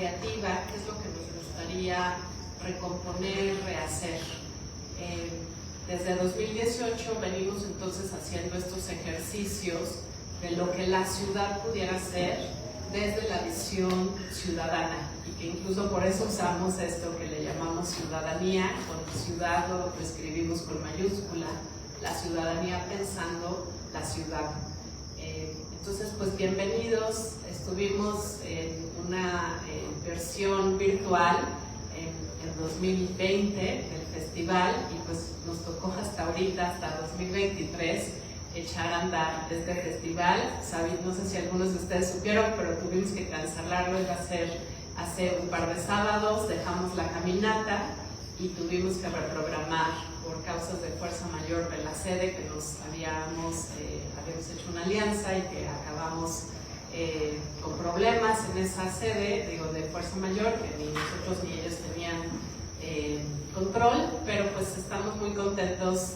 creativa, qué es lo que nos gustaría recomponer, rehacer. Desde 2018 venimos entonces haciendo estos ejercicios de lo que la ciudad pudiera ser desde la visión ciudadana, y que incluso por eso usamos esto que le llamamos ciudadanía. Con ciudad lo escribimos con mayúscula, la ciudadanía pensando la ciudad. Entonces, pues bienvenidos. Estuvimos en una versión virtual en 2020 del festival, y pues nos tocó hasta ahorita, hasta 2023, echar a andar este festival. No sé si algunos de ustedes supieron, pero tuvimos que cancelarlo. Iba a ser hace un par de sábados, dejamos la caminata y tuvimos que reprogramar por causas de fuerza mayor de la sede, que nos habíamos hecho una alianza y que acabamos con problemas en esa sede, digo, de fuerza mayor, que ni nosotros ni ellos tenían control, pero pues estamos muy contentas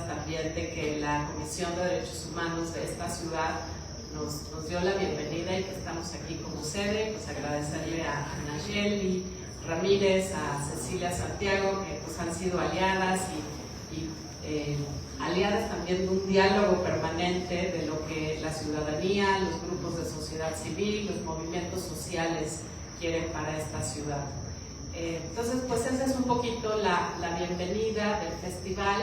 también de que la Comisión de Derechos Humanos de esta ciudad nos dio la bienvenida y que estamos aquí como sede. Pues agradecerle a Nayeli Ramírez, a Cecilia Santiago, que pues han sido aliadas y aliadas también de un diálogo permanente de lo que la ciudadanía, los grupos de sociedad civil, los movimientos sociales quieren para esta ciudad. Entonces, pues esa es un poquito la bienvenida del festival.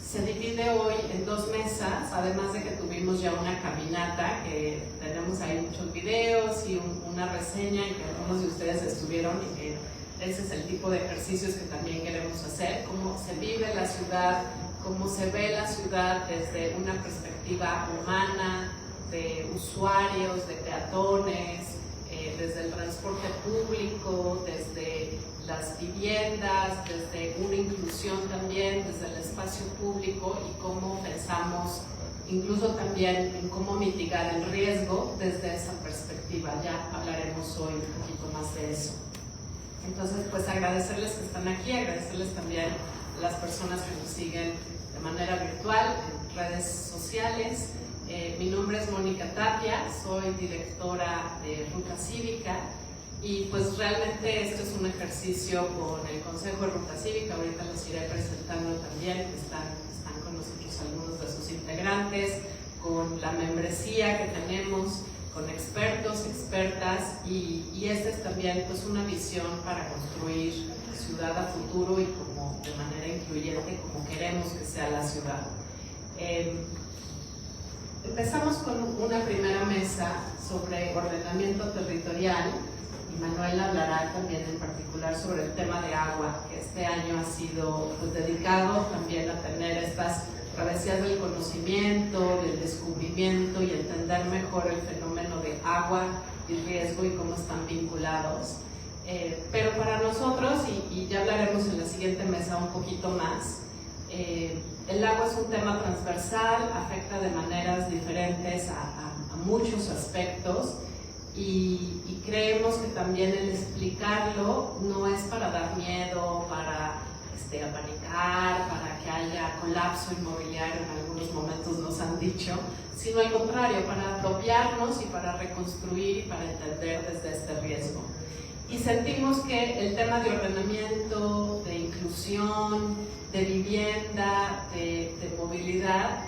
Se divide hoy en 2 mesas, además de que tuvimos ya una caminata, que tenemos ahí muchos videos y una reseña, y que algunos de ustedes estuvieron, y que ese es el tipo de ejercicios que también queremos hacer: cómo se vive la ciudad, cómo se ve la ciudad desde una perspectiva humana, de usuarios, de peatones, desde el transporte público, desde las viviendas, desde una inclusión también, desde el espacio público, y cómo pensamos incluso también en cómo mitigar el riesgo desde esa perspectiva. Ya hablaremos hoy un poquito más de eso. Entonces, pues agradecerles que están aquí, agradecerles también a las personas que nos siguen de manera virtual en redes sociales. Mi nombre es Mónica Tapia, soy directora de Ruta Cívica, y pues realmente esto es un ejercicio con el Consejo de Ruta Cívica. Ahorita los iré presentando también, que están con nosotros algunos de sus integrantes, con la membresía que tenemos, con expertos, expertas, y esta es también pues una visión para construir ciudad a futuro y como de manera incluyente, como queremos que sea la ciudad. Empezamos con una primera mesa sobre ordenamiento territorial, y Manuel hablará también en particular sobre el tema de agua, que este año ha sido pues dedicado también a tener estas travesías del conocimiento, del descubrimiento, y entender mejor el fenómeno de agua y riesgo y cómo están vinculados. Pero para nosotros, y ya hablaremos en la siguiente mesa un poquito más, el agua es un tema transversal, afecta de maneras diferentes a muchos aspectos, y creemos que también el explicarlo no es para dar miedo, para apanicar, para que haya colapso inmobiliario, en algunos momentos nos han dicho, sino al contrario, para apropiarnos y para reconstruir y para entender desde este riesgo. Y sentimos que el tema de ordenamiento, de inclusión, de vivienda, de movilidad,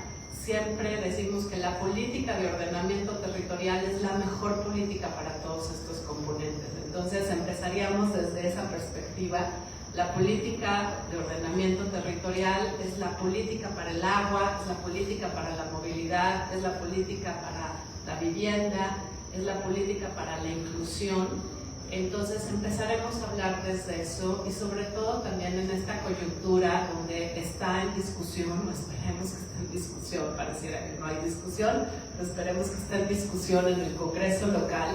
siempre decimos que la política de ordenamiento territorial es la mejor política para todos estos componentes. Entonces empezaríamos desde esa perspectiva. La política de ordenamiento territorial es la política para el agua, es la política para la movilidad, es la política para la vivienda, es la política para la inclusión. Entonces empezaremos a hablar desde eso, y sobre todo también en esta coyuntura donde está en discusión, o esperemos que esté en discusión, pareciera que no hay discusión, pero esperemos que esté en discusión en el Congreso local,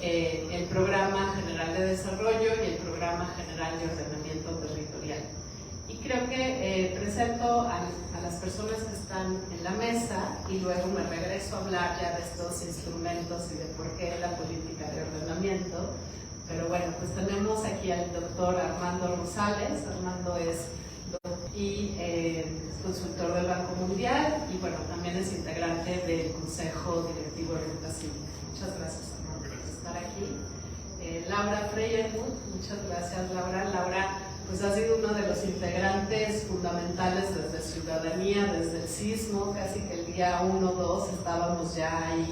el Programa General de Desarrollo y el Programa General de Ordenamiento Territorial. Y creo que presento a las personas que están en la mesa, y luego me regreso a hablar ya de estos instrumentos y de por qué la política de ordenamiento. Pero bueno, pues tenemos aquí al doctor Armando Rosales. Armando es consultor del Banco Mundial, y bueno, también es integrante del Consejo Directivo de Ruta Cívica. Muchas gracias, Armando, por estar aquí. Laura Freyermuth. Muchas gracias, Laura. Laura pues ha sido uno de los integrantes fundamentales desde Ciudadanía, desde el sismo, casi que el día 1 o 2 estábamos ya ahí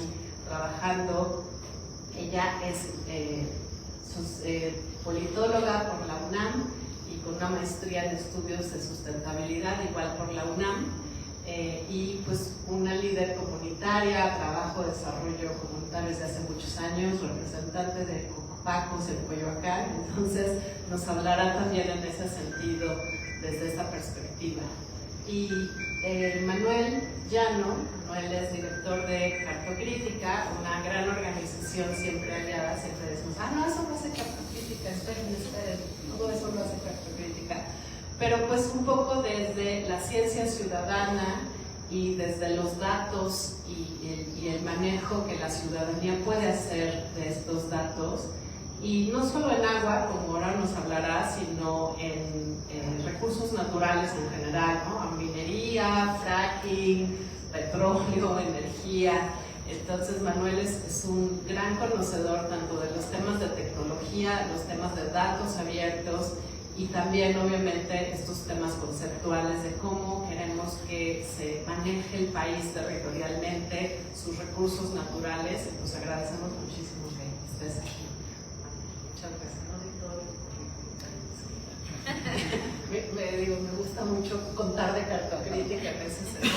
trabajando. Ella es politóloga por la UNAM y con una maestría en estudios de sustentabilidad, igual por la UNAM, y pues una líder comunitaria, trabajo, desarrollo comunitario desde hace muchos años, representante de Cocopacos en Coyoacán, entonces nos hablará también en ese sentido desde esa perspectiva. Y Manuel Llano, Manuel es director de Cartocrítica, una gran organización siempre aliada, siempre decimos, no, eso no hace Cartocrítica, esperen, todo eso no hace Cartocrítica, pero pues un poco desde la ciencia ciudadana y desde los datos y el manejo que la ciudadanía puede hacer de estos datos, y no solo en agua, como ahora nos hablará, sino en recursos naturales en general, ¿no? Minería, fracking, petróleo, energía. Entonces Manuel es un gran conocedor tanto de los temas de tecnología, los temas de datos abiertos y también obviamente estos temas conceptuales de cómo queremos que se maneje el país territorialmente, sus recursos naturales. Nos agradecemos muchísimo que estés aquí. Muchas gracias. Me gusta mucho contar de Cartocrítica en ese sentido.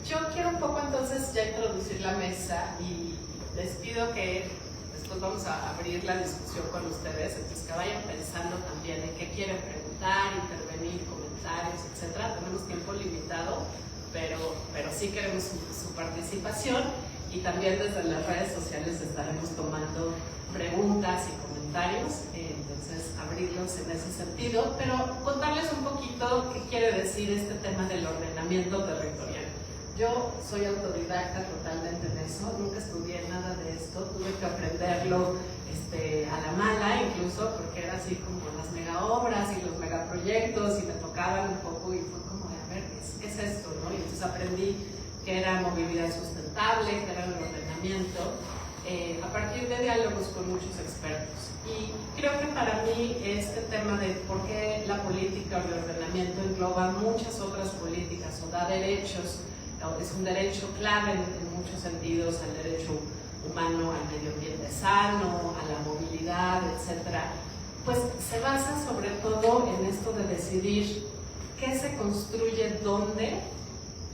Yo quiero un poco entonces ya introducir la mesa y les pido que después vamos a abrir la discusión con ustedes, entonces que vayan pensando también en qué quieren preguntar, intervenir, comentarios, etc. Tenemos tiempo limitado, pero sí queremos su participación, y también desde las redes sociales estaremos tomando preguntas y comentarios, entonces abrirlos en ese sentido, pero contarles un poquito qué quiere decir este tema del ordenamiento territorial. Yo soy autodidacta totalmente en eso, nunca estudié nada de esto, tuve que aprenderlo a la mala incluso, porque era así como las mega obras y los megaproyectos y me tocaban un poco y fue como, a ver, ¿qué es esto? ¿No? Y entonces aprendí que era movilidad sustentable, que era el ordenamiento, a partir de diálogos con muchos expertos. Y creo que para mí este tema de por qué la política o el ordenamiento engloba muchas otras políticas o da derechos, es un derecho clave en muchos sentidos, al derecho humano, al medio ambiente sano, a la movilidad, etc., pues se basa sobre todo en esto de decidir qué se construye dónde,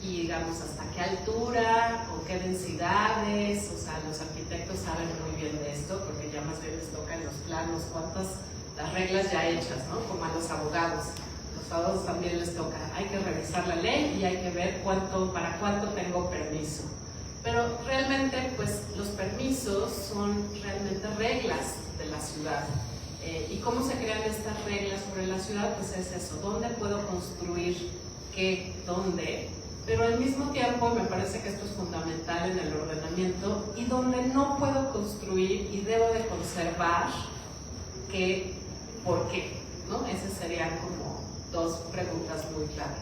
y digamos hasta qué altura o qué densidades. O sea, los arquitectos saben muy bien de esto porque ya más bien les tocan los planos, las reglas ya hechas, ¿no? Como a los abogados. Los abogados también les toca, hay que revisar la ley y hay que ver para cuánto tengo permiso. Pero realmente pues los permisos son realmente reglas de la ciudad. ¿Y cómo se crean estas reglas sobre la ciudad? Pues es eso, ¿dónde puedo construir qué, dónde? Pero al mismo tiempo me parece que esto es fundamental en el ordenamiento, y donde no puedo construir y debo de conservar, ¿qué? ¿Por qué? ¿No? Esas serían como dos preguntas muy clave.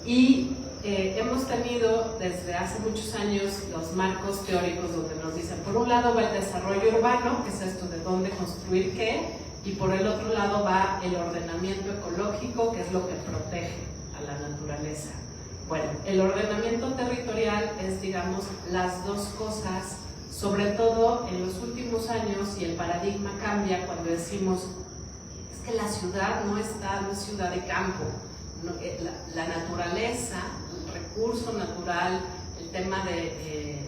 Y hemos tenido desde hace muchos años los marcos teóricos donde nos dicen, por un lado va el desarrollo urbano, que es esto de dónde construir qué, y por el otro lado va el ordenamiento ecológico, que es lo que protege a la naturaleza. Bueno, el ordenamiento territorial es, digamos, las dos cosas, sobre todo en los últimos años, y el paradigma cambia cuando decimos, es que la ciudad no es ciudad de campo, no, la naturaleza, el recurso natural, el tema de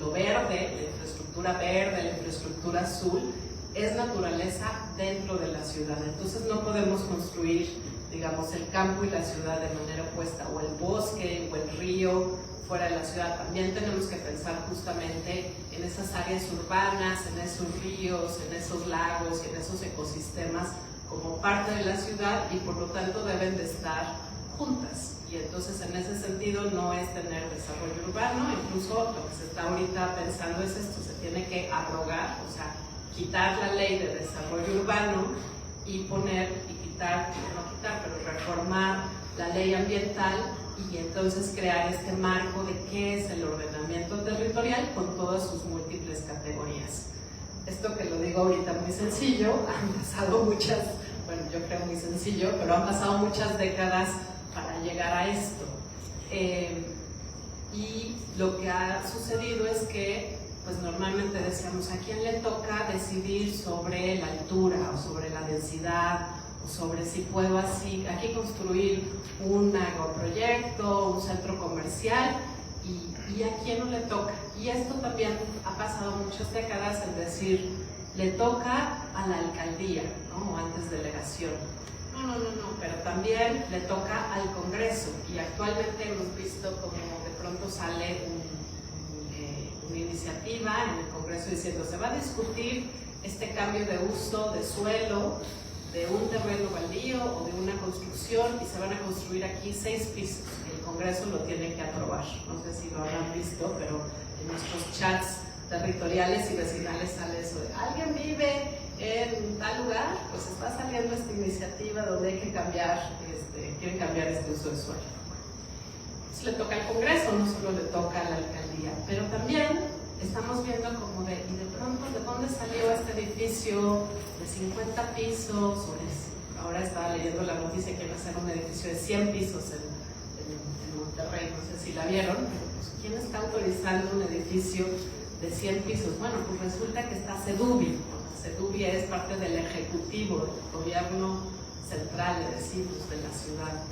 lo verde, la infraestructura verde, la infraestructura azul, es naturaleza dentro de la ciudad. Entonces no podemos construir, digamos, el campo y la ciudad de manera opuesta, o el bosque o el río fuera de la ciudad. También tenemos que pensar justamente en esas áreas urbanas, en esos ríos, en esos lagos y en esos ecosistemas como parte de la ciudad, y por lo tanto deben de estar juntas. Y entonces en ese sentido no es tener desarrollo urbano, incluso lo que se está ahorita pensando es esto, se tiene que abrogar, o sea, quitar la ley de desarrollo urbano y pero reformar la ley ambiental, y entonces crear este marco de qué es el ordenamiento territorial con todas sus múltiples categorías. esto que lo digo ahorita muy sencillo, han pasado muchas, bueno, yo creo muy sencillo, pero han pasado muchas décadas para llegar a esto. Y lo que ha sucedido es que, pues normalmente decíamos, ¿a quién le toca decidir sobre la altura o sobre la densidad o sobre si puedo aquí construir un agroproyecto, un centro comercial? ¿Y a quién no le toca? Y esto también ha pasado muchas décadas, es decir, le toca a la alcaldía, ¿no? O antes delegación. No, pero también le toca al Congreso, y actualmente hemos visto como de pronto sale una iniciativa en el Congreso diciendo se va a discutir este cambio de uso de suelo de un terreno baldío o de una construcción, y se van a construir aquí 6 pisos. El Congreso lo tiene que aprobar. No sé si lo habrán visto, pero en nuestros chats territoriales y vecinales sale eso de ¿alguien vive en tal lugar? Pues está saliendo esta iniciativa donde hay que cambiar, quieren cambiar este uso de suelo. Entonces le toca al Congreso, no solo le toca a la alcaldía, pero también estamos viendo como y de pronto de dónde salió este edificio de 50 pisos, ahora estaba leyendo la noticia que iba a ser un edificio de 100 pisos en Monterrey, no sé si la vieron, pero pues ¿quién está autorizando un edificio de 100 pisos? Bueno, pues resulta que está Sedubi. Sedubi es parte del ejecutivo, del gobierno central, es decir, de la ciudad.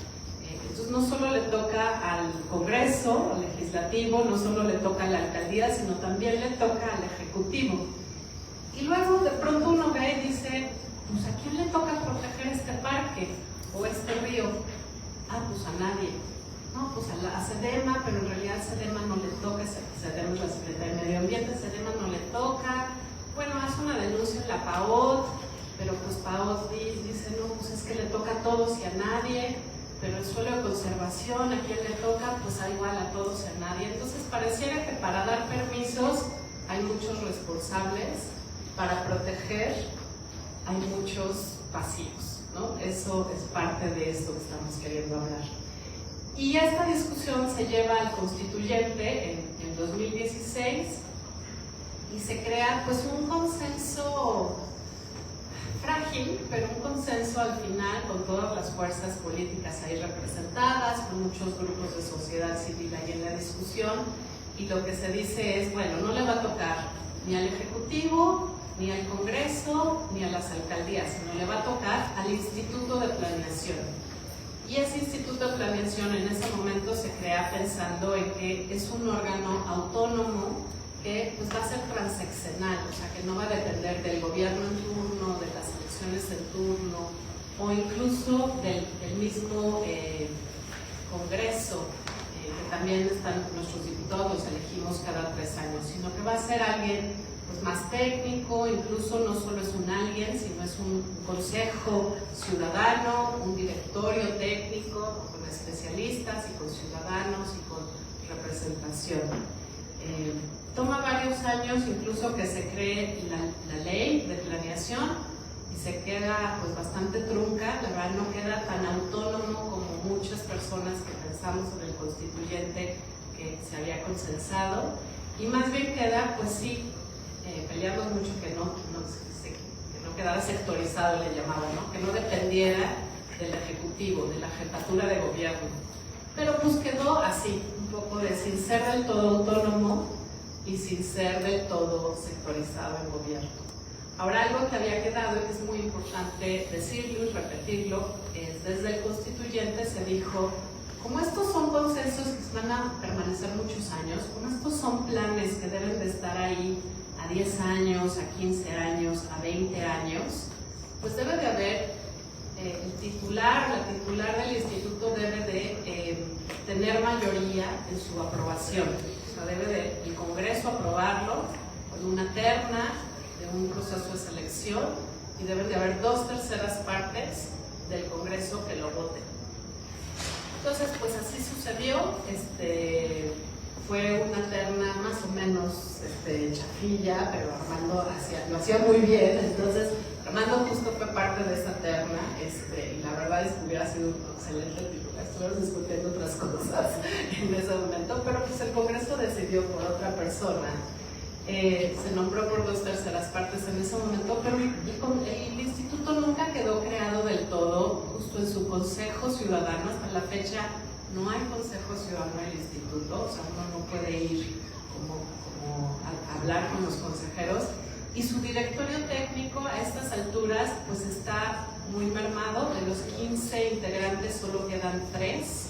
Entonces no solo le toca al Congreso, al legislativo, no solo le toca a la alcaldía, sino también le toca al ejecutivo. Y luego de pronto uno ve y dice, pues ¿a quién le toca proteger este parque o este río? Ah, pues a nadie. No, pues a SEDEMA, pero en realidad SEDEMA no le toca, SEDEMA es la Secretaría de Medio Ambiente, SEDEMA no le toca. Bueno, hace una denuncia en la PAOT, pero pues PAOT dice, no, pues es que le toca a todos y a nadie. Pero el suelo de conservación, ¿a quién le toca? Pues da igual a todos y a nadie. Entonces pareciera que para dar permisos hay muchos responsables, para proteger hay muchos vacíos, ¿no? Eso es parte de esto que estamos queriendo hablar. Y esta discusión se lleva al constituyente en 2016 y se crea pues un consenso frágil, pero un consenso al final con todas las fuerzas políticas ahí representadas, con muchos grupos de sociedad civil ahí en la discusión, y lo que se dice es, bueno, no le va a tocar ni al Ejecutivo, ni al Congreso, ni a las alcaldías, sino le va a tocar al Instituto de Planeación. Y ese Instituto de Planeación en ese momento se crea pensando en que es un órgano autónomo que pues, va a ser transeccional, o sea que no va a depender del gobierno en turno, de las elecciones en turno, o incluso del mismo Congreso, que también están nuestros diputados, los elegimos cada 3 años, sino que va a ser alguien pues, más técnico, incluso no solo es un alguien, sino es un consejo ciudadano, un directorio técnico con especialistas y con ciudadanos y con representación. Toma varios años incluso que se cree la ley de planeación y se queda pues bastante trunca, la verdad no queda tan autónomo como muchas personas que pensamos en el constituyente que se había consensado, y más bien queda pues sí, peleamos mucho que no quedara sectorizado, le llamaban, ¿no? Que no dependiera del ejecutivo, de la jefatura de gobierno, pero pues quedó así, un poco de sin ser del todo autónomo y sin ser del todo sectorizado en gobierno. Ahora, algo que había quedado y que es muy importante decirlo y repetirlo es, desde el constituyente se dijo, como estos son consensos que van a permanecer muchos años, como estos son planes que deben de estar ahí a 10 años, a 15 años, a 20 años, pues debe de haber el titular, la titular del instituto debe de tener mayoría en su aprobación. O sea, debe el Congreso aprobarlo con una terna de un proceso de selección y deben de haber 2/3 partes del Congreso que lo voten. Entonces, pues así sucedió. Fue una terna más o menos chafilla, pero Armando lo hacía muy bien. Entonces, Armando justo fue parte de esa terna, y la verdad es que hubiera sido un excelente titular. Estuvimos discutiendo otras cosas en ese momento, pero pues el Congreso decidió por otra persona. se nombró por 2/3 partes en ese momento, pero el instituto nunca quedó creado del todo. Justo en su consejo ciudadano, hasta la fecha no hay consejo ciudadano del instituto, o sea, uno no puede ir como a hablar con los consejeros, y su directorio técnico a estas alturas pues está muy mermado. De los 15 integrantes solo quedan 3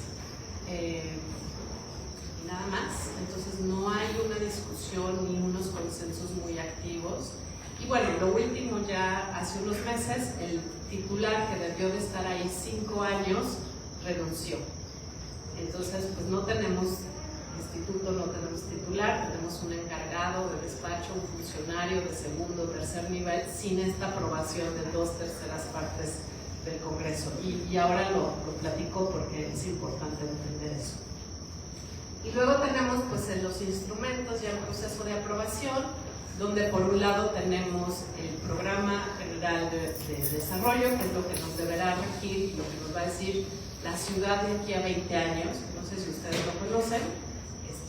y nada más. Entonces no hay una discusión ni unos consensos muy activos. Y bueno, lo último, ya hace unos meses el titular, que debió de estar ahí 5 años, renunció. Entonces pues no tenemos instituto, no tenemos titular, tenemos un encargado de despacho, un funcionario de segundo o tercer nivel, sin esta aprobación de 2/3 partes del Congreso. Y ahora lo platico porque es importante entender eso. Y luego tenemos pues en los instrumentos ya un proceso de aprobación, donde por un lado tenemos el Programa General de Desarrollo, que es lo que nos deberá regir, lo que nos va a decir la ciudad de aquí a 20 años. No sé si ustedes lo conocen,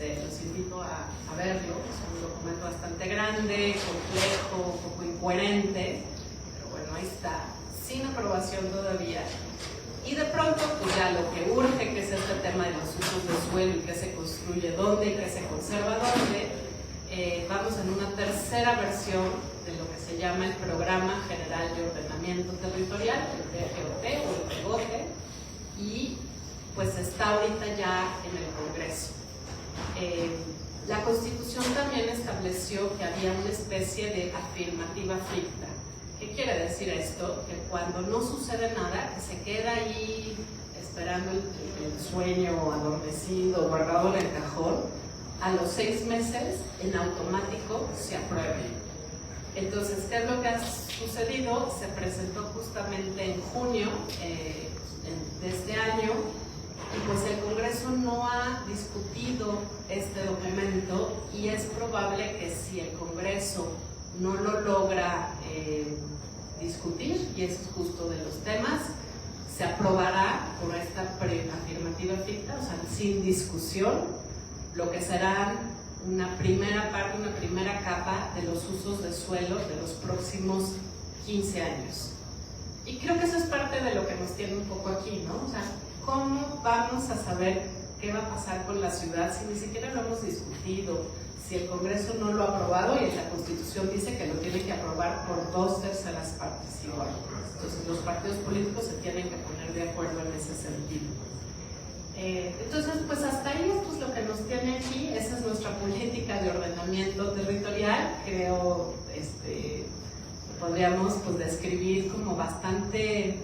los invito a verlo. Es un documento bastante grande, complejo, un poco incoherente, pero bueno, ahí está, sin aprobación todavía. Y de pronto, pues ya lo que urge, que es este tema de los usos de suelo y qué se construye dónde y qué se conserva dónde, vamos en una tercera versión de lo que se llama el Programa General de Ordenamiento Territorial, el PGOT o el PGOT, y pues está ahorita ya en el Congreso. La Constitución también estableció que había una especie de afirmativa ficta. ¿Qué quiere decir esto? Que cuando no sucede nada, que se queda ahí esperando el sueño adormecido, guardado en el cajón, a los 6 meses, en automático, se apruebe. Entonces, ¿qué es lo que ha sucedido? Se presentó justamente en junio de este año, y pues el Congreso no ha discutido este documento, y es probable que si el Congreso no lo logra discutir, y eso es justo de los temas, se aprobará por esta afirmativa ficta, o sea, sin discusión, lo que será una primera parte, una primera capa de los usos de suelo de los próximos 15 años. Y creo que eso es parte de lo que nos tiene un poco aquí, ¿no? O sea, ¿cómo vamos a saber qué va a pasar con la ciudad si ni siquiera lo hemos discutido? Si el Congreso no lo ha aprobado, y en la Constitución dice que lo tiene que aprobar por 2/3 partes igual. Entonces los partidos políticos se tienen que poner de acuerdo en ese sentido. Entonces, pues hasta ahí esto es lo que nos tiene aquí. Esa es nuestra política de ordenamiento territorial. Creo podríamos pues describir como bastante,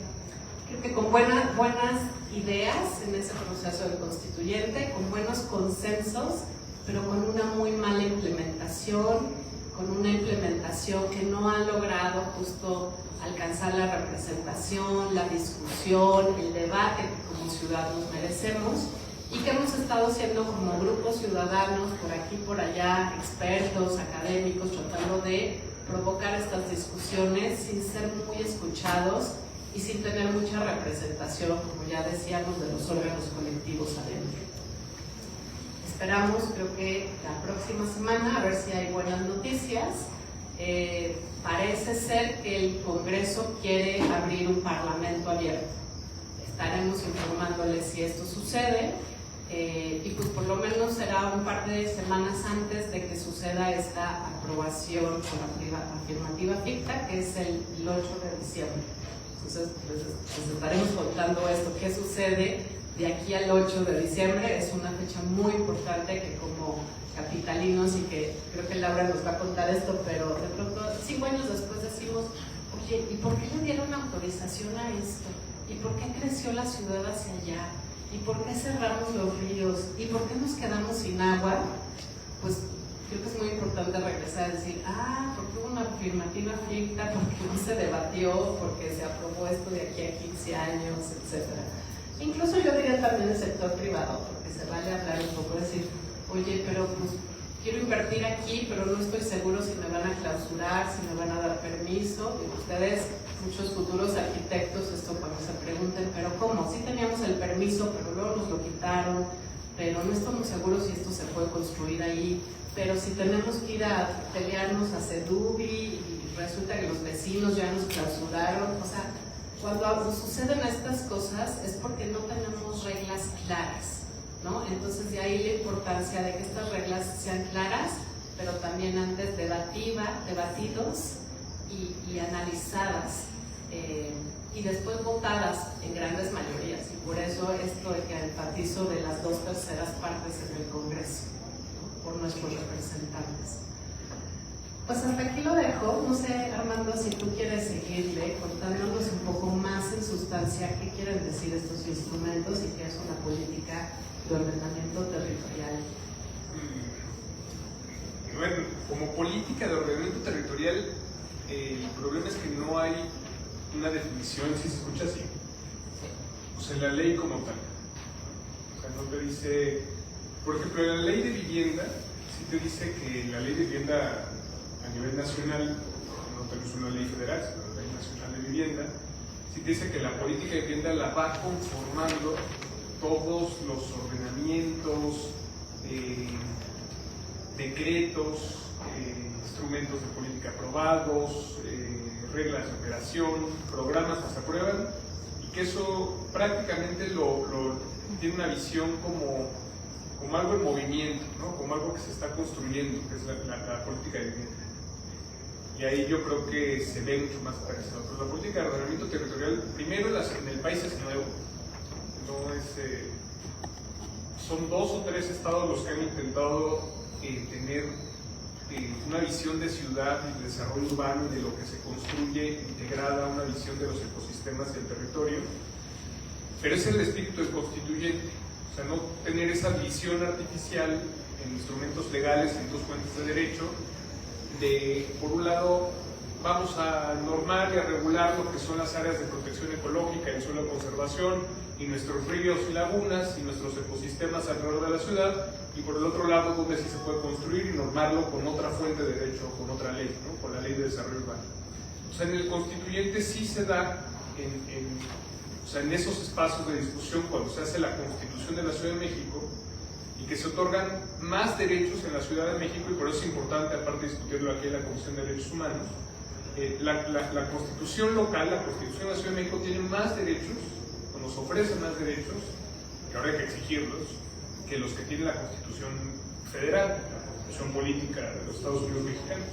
creo que con buenas ideas en ese proceso del constituyente, con buenos consensos, pero con una muy mala implementación, con una implementación que no ha logrado justo alcanzar la representación, la discusión, el debate que como ciudadanos merecemos, y que hemos estado haciendo como grupos ciudadanos por aquí, por allá, expertos, académicos, tratando de provocar estas discusiones sin ser muy escuchados y sin tener mucha representación, como ya decíamos, de los órganos colectivos adentro. Esperamos, creo que la próxima semana, a ver si hay buenas noticias. Parece ser que el Congreso quiere abrir un parlamento abierto. Estaremos informándoles si esto sucede, y pues por lo menos será un par de semanas antes de que suceda esta aprobación con la afirmativa ficta, que es el 8 de diciembre. Entonces, pues estaremos contando esto, qué sucede de aquí al 8 de diciembre. Es una fecha muy importante que como capitalinos, y que creo que Laura nos va a contar esto, pero de pronto 5 años después decimos, oye, ¿y por qué le dieron autorización a esto? ¿Y por qué creció la ciudad hacia allá? ¿Y por qué cerramos los ríos? ¿Y por qué nos quedamos sin agua? Pues creo que es muy importante regresar a decir, porque hubo una afirmativa ficta, porque no se debatió, porque se aprobó esto de aquí a 15 años, etc. Incluso yo diría también el sector privado, porque se vale hablar un poco, decir, oye, pero pues quiero invertir aquí, pero no estoy seguro si me van a clausurar, si me van a dar permiso. Y ustedes, muchos futuros arquitectos, esto cuando se pregunten, pero ¿cómo? Sí teníamos el permiso, pero luego nos lo quitaron, pero no estamos seguros si esto se puede construir ahí. pero si tenemos que ir a pelearnos a Sedubi y resulta que los vecinos ya nos clausuraron, o sea, cuando suceden estas cosas es porque no tenemos reglas claras, ¿no? Entonces de ahí la importancia de que estas reglas sean claras, pero también antes debatidos y analizadas, y después votadas en grandes mayorías, y por eso esto de que enfatizo de las 2/3 partes en el Congreso, ¿no? Por nuestros representantes. Pues hasta aquí lo dejo. No sé, Armando, si tú quieres seguirle contándonos un poco más en sustancia qué quieren decir estos instrumentos y qué es una política de ordenamiento territorial. Bueno, como política de ordenamiento territorial, el problema es que no hay una definición, si se escucha así, o sea, la ley como tal. O sea, no te dice, por ejemplo, la ley de vivienda, sí te dice que la ley de vivienda a nivel nacional, no tenemos una ley federal, sino la ley nacional de vivienda, sí te dice que la política de vivienda la va conformando todos los ordenamientos, decretos, instrumentos de política aprobados, reglas de operación, programas que se aprueban, y que eso prácticamente tiene una visión como algo en movimiento, ¿no? Como algo que se está construyendo, que es la política de vivienda. Y ahí yo creo que se ve mucho más aterrizado. Pero la política de ordenamiento territorial, primero en el país es nuevo, no es, son 2 o 3 estados los que han intentado tener una visión de ciudad y de desarrollo urbano y de lo que se construye integrada a una visión de los ecosistemas del territorio, pero es el espíritu del constituyente, o sea, no tener esa visión artificial en instrumentos legales, en 2 fuentes de derecho, de, por un lado, vamos a normar y a regular lo que son las áreas de protección ecológica y el suelo de conservación, y nuestros ríos y lagunas y nuestros ecosistemas alrededor de la ciudad, y por el otro lado donde sí se puede construir y normarlo con otra fuente de derecho, con otra ley, ¿no? Con la ley de desarrollo urbano. O sea, en el constituyente sí se da en esos espacios de discusión cuando se hace la Constitución de la Ciudad de México, y que se otorgan más derechos en la Ciudad de México, y por eso es importante, aparte de discutirlo aquí en la Comisión de Derechos Humanos, la Constitución local, la Constitución de la Ciudad de México tiene más derechos, nos ofrece más derechos, que ahora hay que exigirlos, que los que tiene la Constitución Federal, la Constitución Política de los Estados Unidos Mexicanos.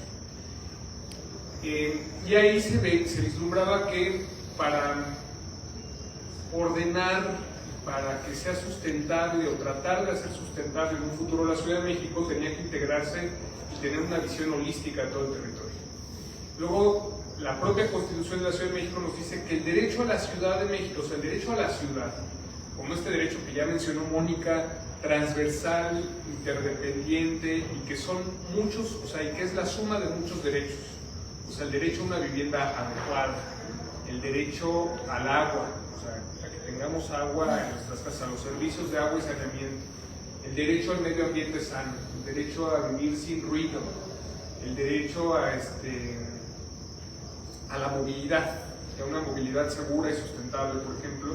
Y ahí se vislumbraba que para ordenar, para que sea sustentable o tratar de hacer sustentable en un futuro la Ciudad de México, tenía que integrarse y tener una visión holística de todo el territorio. Luego, la propia Constitución de la Ciudad de México nos dice que el derecho a la Ciudad de México, o sea, el derecho a la ciudad, como este derecho que ya mencionó Mónica, transversal, interdependiente, y que son muchos, o sea, y que es la suma de muchos derechos. O sea, el derecho a una vivienda adecuada, el derecho al agua, o sea, a que tengamos agua en nuestras casas, los servicios de agua y saneamiento, el derecho al medio ambiente sano, el derecho a vivir sin ruido, el derecho a la movilidad, a una movilidad segura y sustentable, por ejemplo.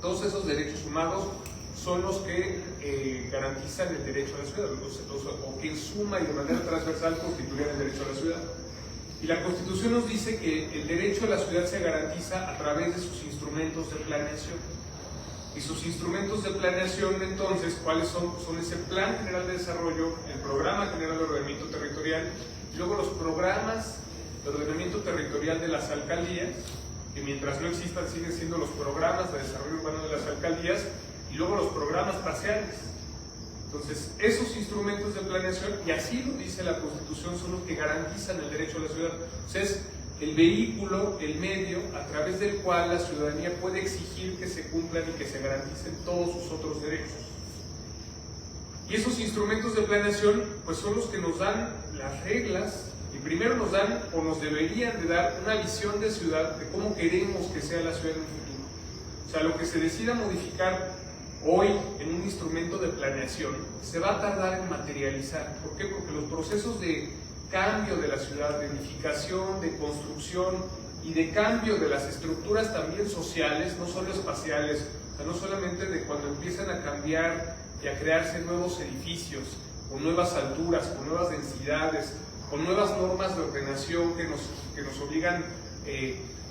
Todos esos derechos sumados son los que garantizan el derecho a la ciudad, o que en suma y de manera transversal constituyen el derecho a la ciudad. Y la Constitución nos dice que el derecho a la ciudad se garantiza a través de sus instrumentos de planeación. Y sus instrumentos de planeación, entonces, ¿cuáles son? Son ese Plan General de Desarrollo, el Programa General de Ordenamiento Territorial, y luego los programas de ordenamiento territorial de las alcaldías, que mientras no existan siguen siendo los programas de desarrollo urbano de las alcaldías, y luego los programas parciales. Entonces, esos instrumentos de planeación, y así lo dice la Constitución, son los que garantizan el derecho a la ciudad. O sea, es el vehículo, el medio a través del cual la ciudadanía puede exigir que se cumplan y que se garanticen todos sus otros derechos. Y esos instrumentos de planeación, pues son los que nos dan las reglas, y primero nos dan, o nos deberían de dar, una visión de ciudad, de cómo queremos que sea la ciudad en un futuro. O sea, lo que se decida modificar hoy en un instrumento de planeación se va a tardar en materializar. ¿Por qué? Porque los procesos de cambio de la ciudad, de edificación, de construcción y de cambio de las estructuras también sociales, no solo espaciales, o sea, no solamente de cuando empiezan a cambiar y a crearse nuevos edificios con nuevas alturas, con nuevas densidades, con nuevas normas de ordenación que nos obligan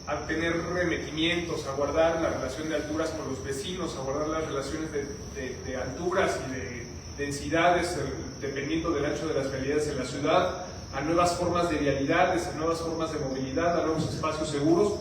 a tener remetimientos, a guardar la relación de alturas con los vecinos, a guardar las relaciones de alturas y de densidades dependiendo del ancho de las vialidades en la ciudad, a nuevas formas de vialidades, a nuevas formas de movilidad, a nuevos espacios seguros.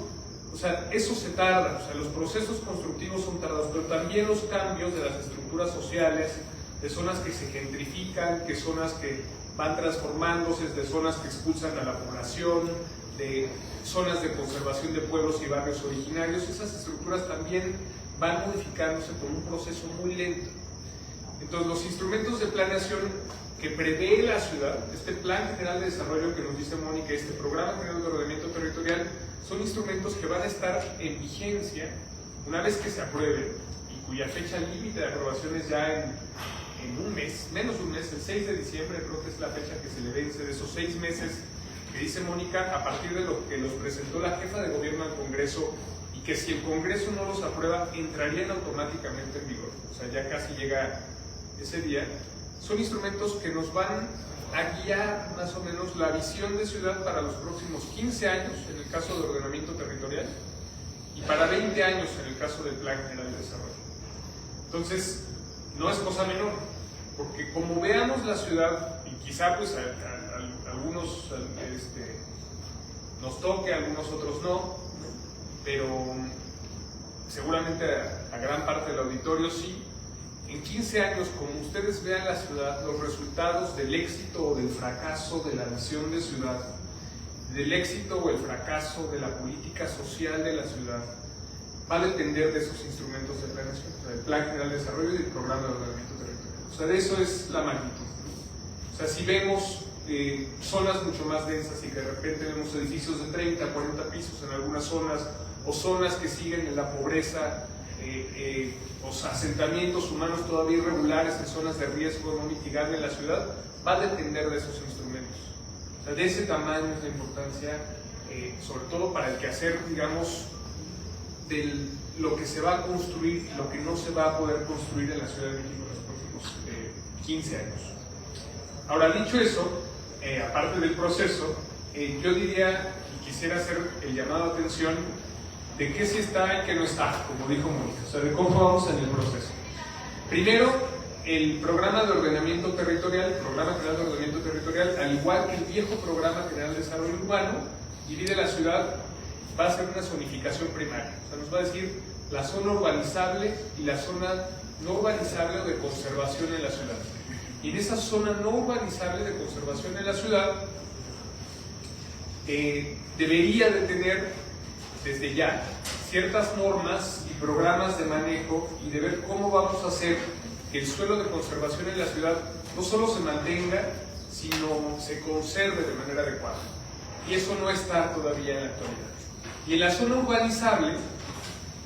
O sea, eso se tarda, o sea, los procesos constructivos son tardados, pero también los cambios de las estructuras sociales, de zonas que se gentrifican, que zonas que van transformándose, de zonas que expulsan a la población, de zonas de conservación de pueblos y barrios originarios, esas estructuras también van modificándose con un proceso muy lento. Entonces, los instrumentos de planeación que prevé la ciudad, este Plan General de Desarrollo que nos dice Mónica, este Programa General de Ordenamiento Territorial, son instrumentos que van a estar en vigencia una vez que se aprueben y cuya fecha límite de aprobación es ya en un mes, menos de un mes, el 6 de diciembre creo que es la fecha que se le vence de esos 6 meses que dice Mónica, a partir de lo que los presentó la jefa de gobierno al Congreso, y que si el Congreso no los aprueba entrarían automáticamente en vigor, o sea ya casi llega ese día. Son instrumentos que nos van a guiar más o menos la visión de ciudad para los próximos 15 años en el caso de ordenamiento territorial y para 20 años en el caso del Plan General de Desarrollo. Entonces, no es cosa menor, porque como veamos la ciudad, y quizá pues a algunos nos toque, a algunos otros no, pero seguramente a gran parte del auditorio sí. En 15 años, como ustedes vean la ciudad, los resultados del éxito o del fracaso de la visión de ciudad, del éxito o el fracaso de la política social de la ciudad, va a depender de esos instrumentos de planeación, del Plan General de Desarrollo y del Programa de Ordenamiento Territorial. O sea, de eso es la magnitud. O sea, si vemos zonas mucho más densas y que de repente vemos edificios de 30, 40 pisos en algunas zonas, o zonas que siguen en la pobreza, o asentamientos humanos todavía irregulares en zonas de riesgo no mitigable en la ciudad, va a depender de esos instrumentos. O sea, de ese tamaño es la importancia, sobre todo para el quehacer, digamos, de lo que se va a construir y lo que no se va a poder construir en la Ciudad de México en los próximos 15 años. Ahora, dicho eso, aparte del proceso, yo diría y quisiera hacer el llamado de atención de qué sí está y qué no está, como dijo Mónica, o sea, de cómo vamos en el proceso. Primero, el Programa de Ordenamiento Territorial, el Programa General de Ordenamiento Territorial, al igual que el viejo Programa General de Desarrollo Urbano, divide la ciudad, va a ser una zonificación primaria, o sea, nos va a decir la zona urbanizable y la zona no urbanizable o de conservación en la ciudad. Y en esa zona no urbanizable de conservación en la ciudad, debería de tener desde ya ciertas normas y programas de manejo y de ver cómo vamos a hacer que el suelo de conservación en la ciudad no solo se mantenga, sino se conserve de manera adecuada. Y eso no está todavía en la actualidad. Y en la zona urbanizable,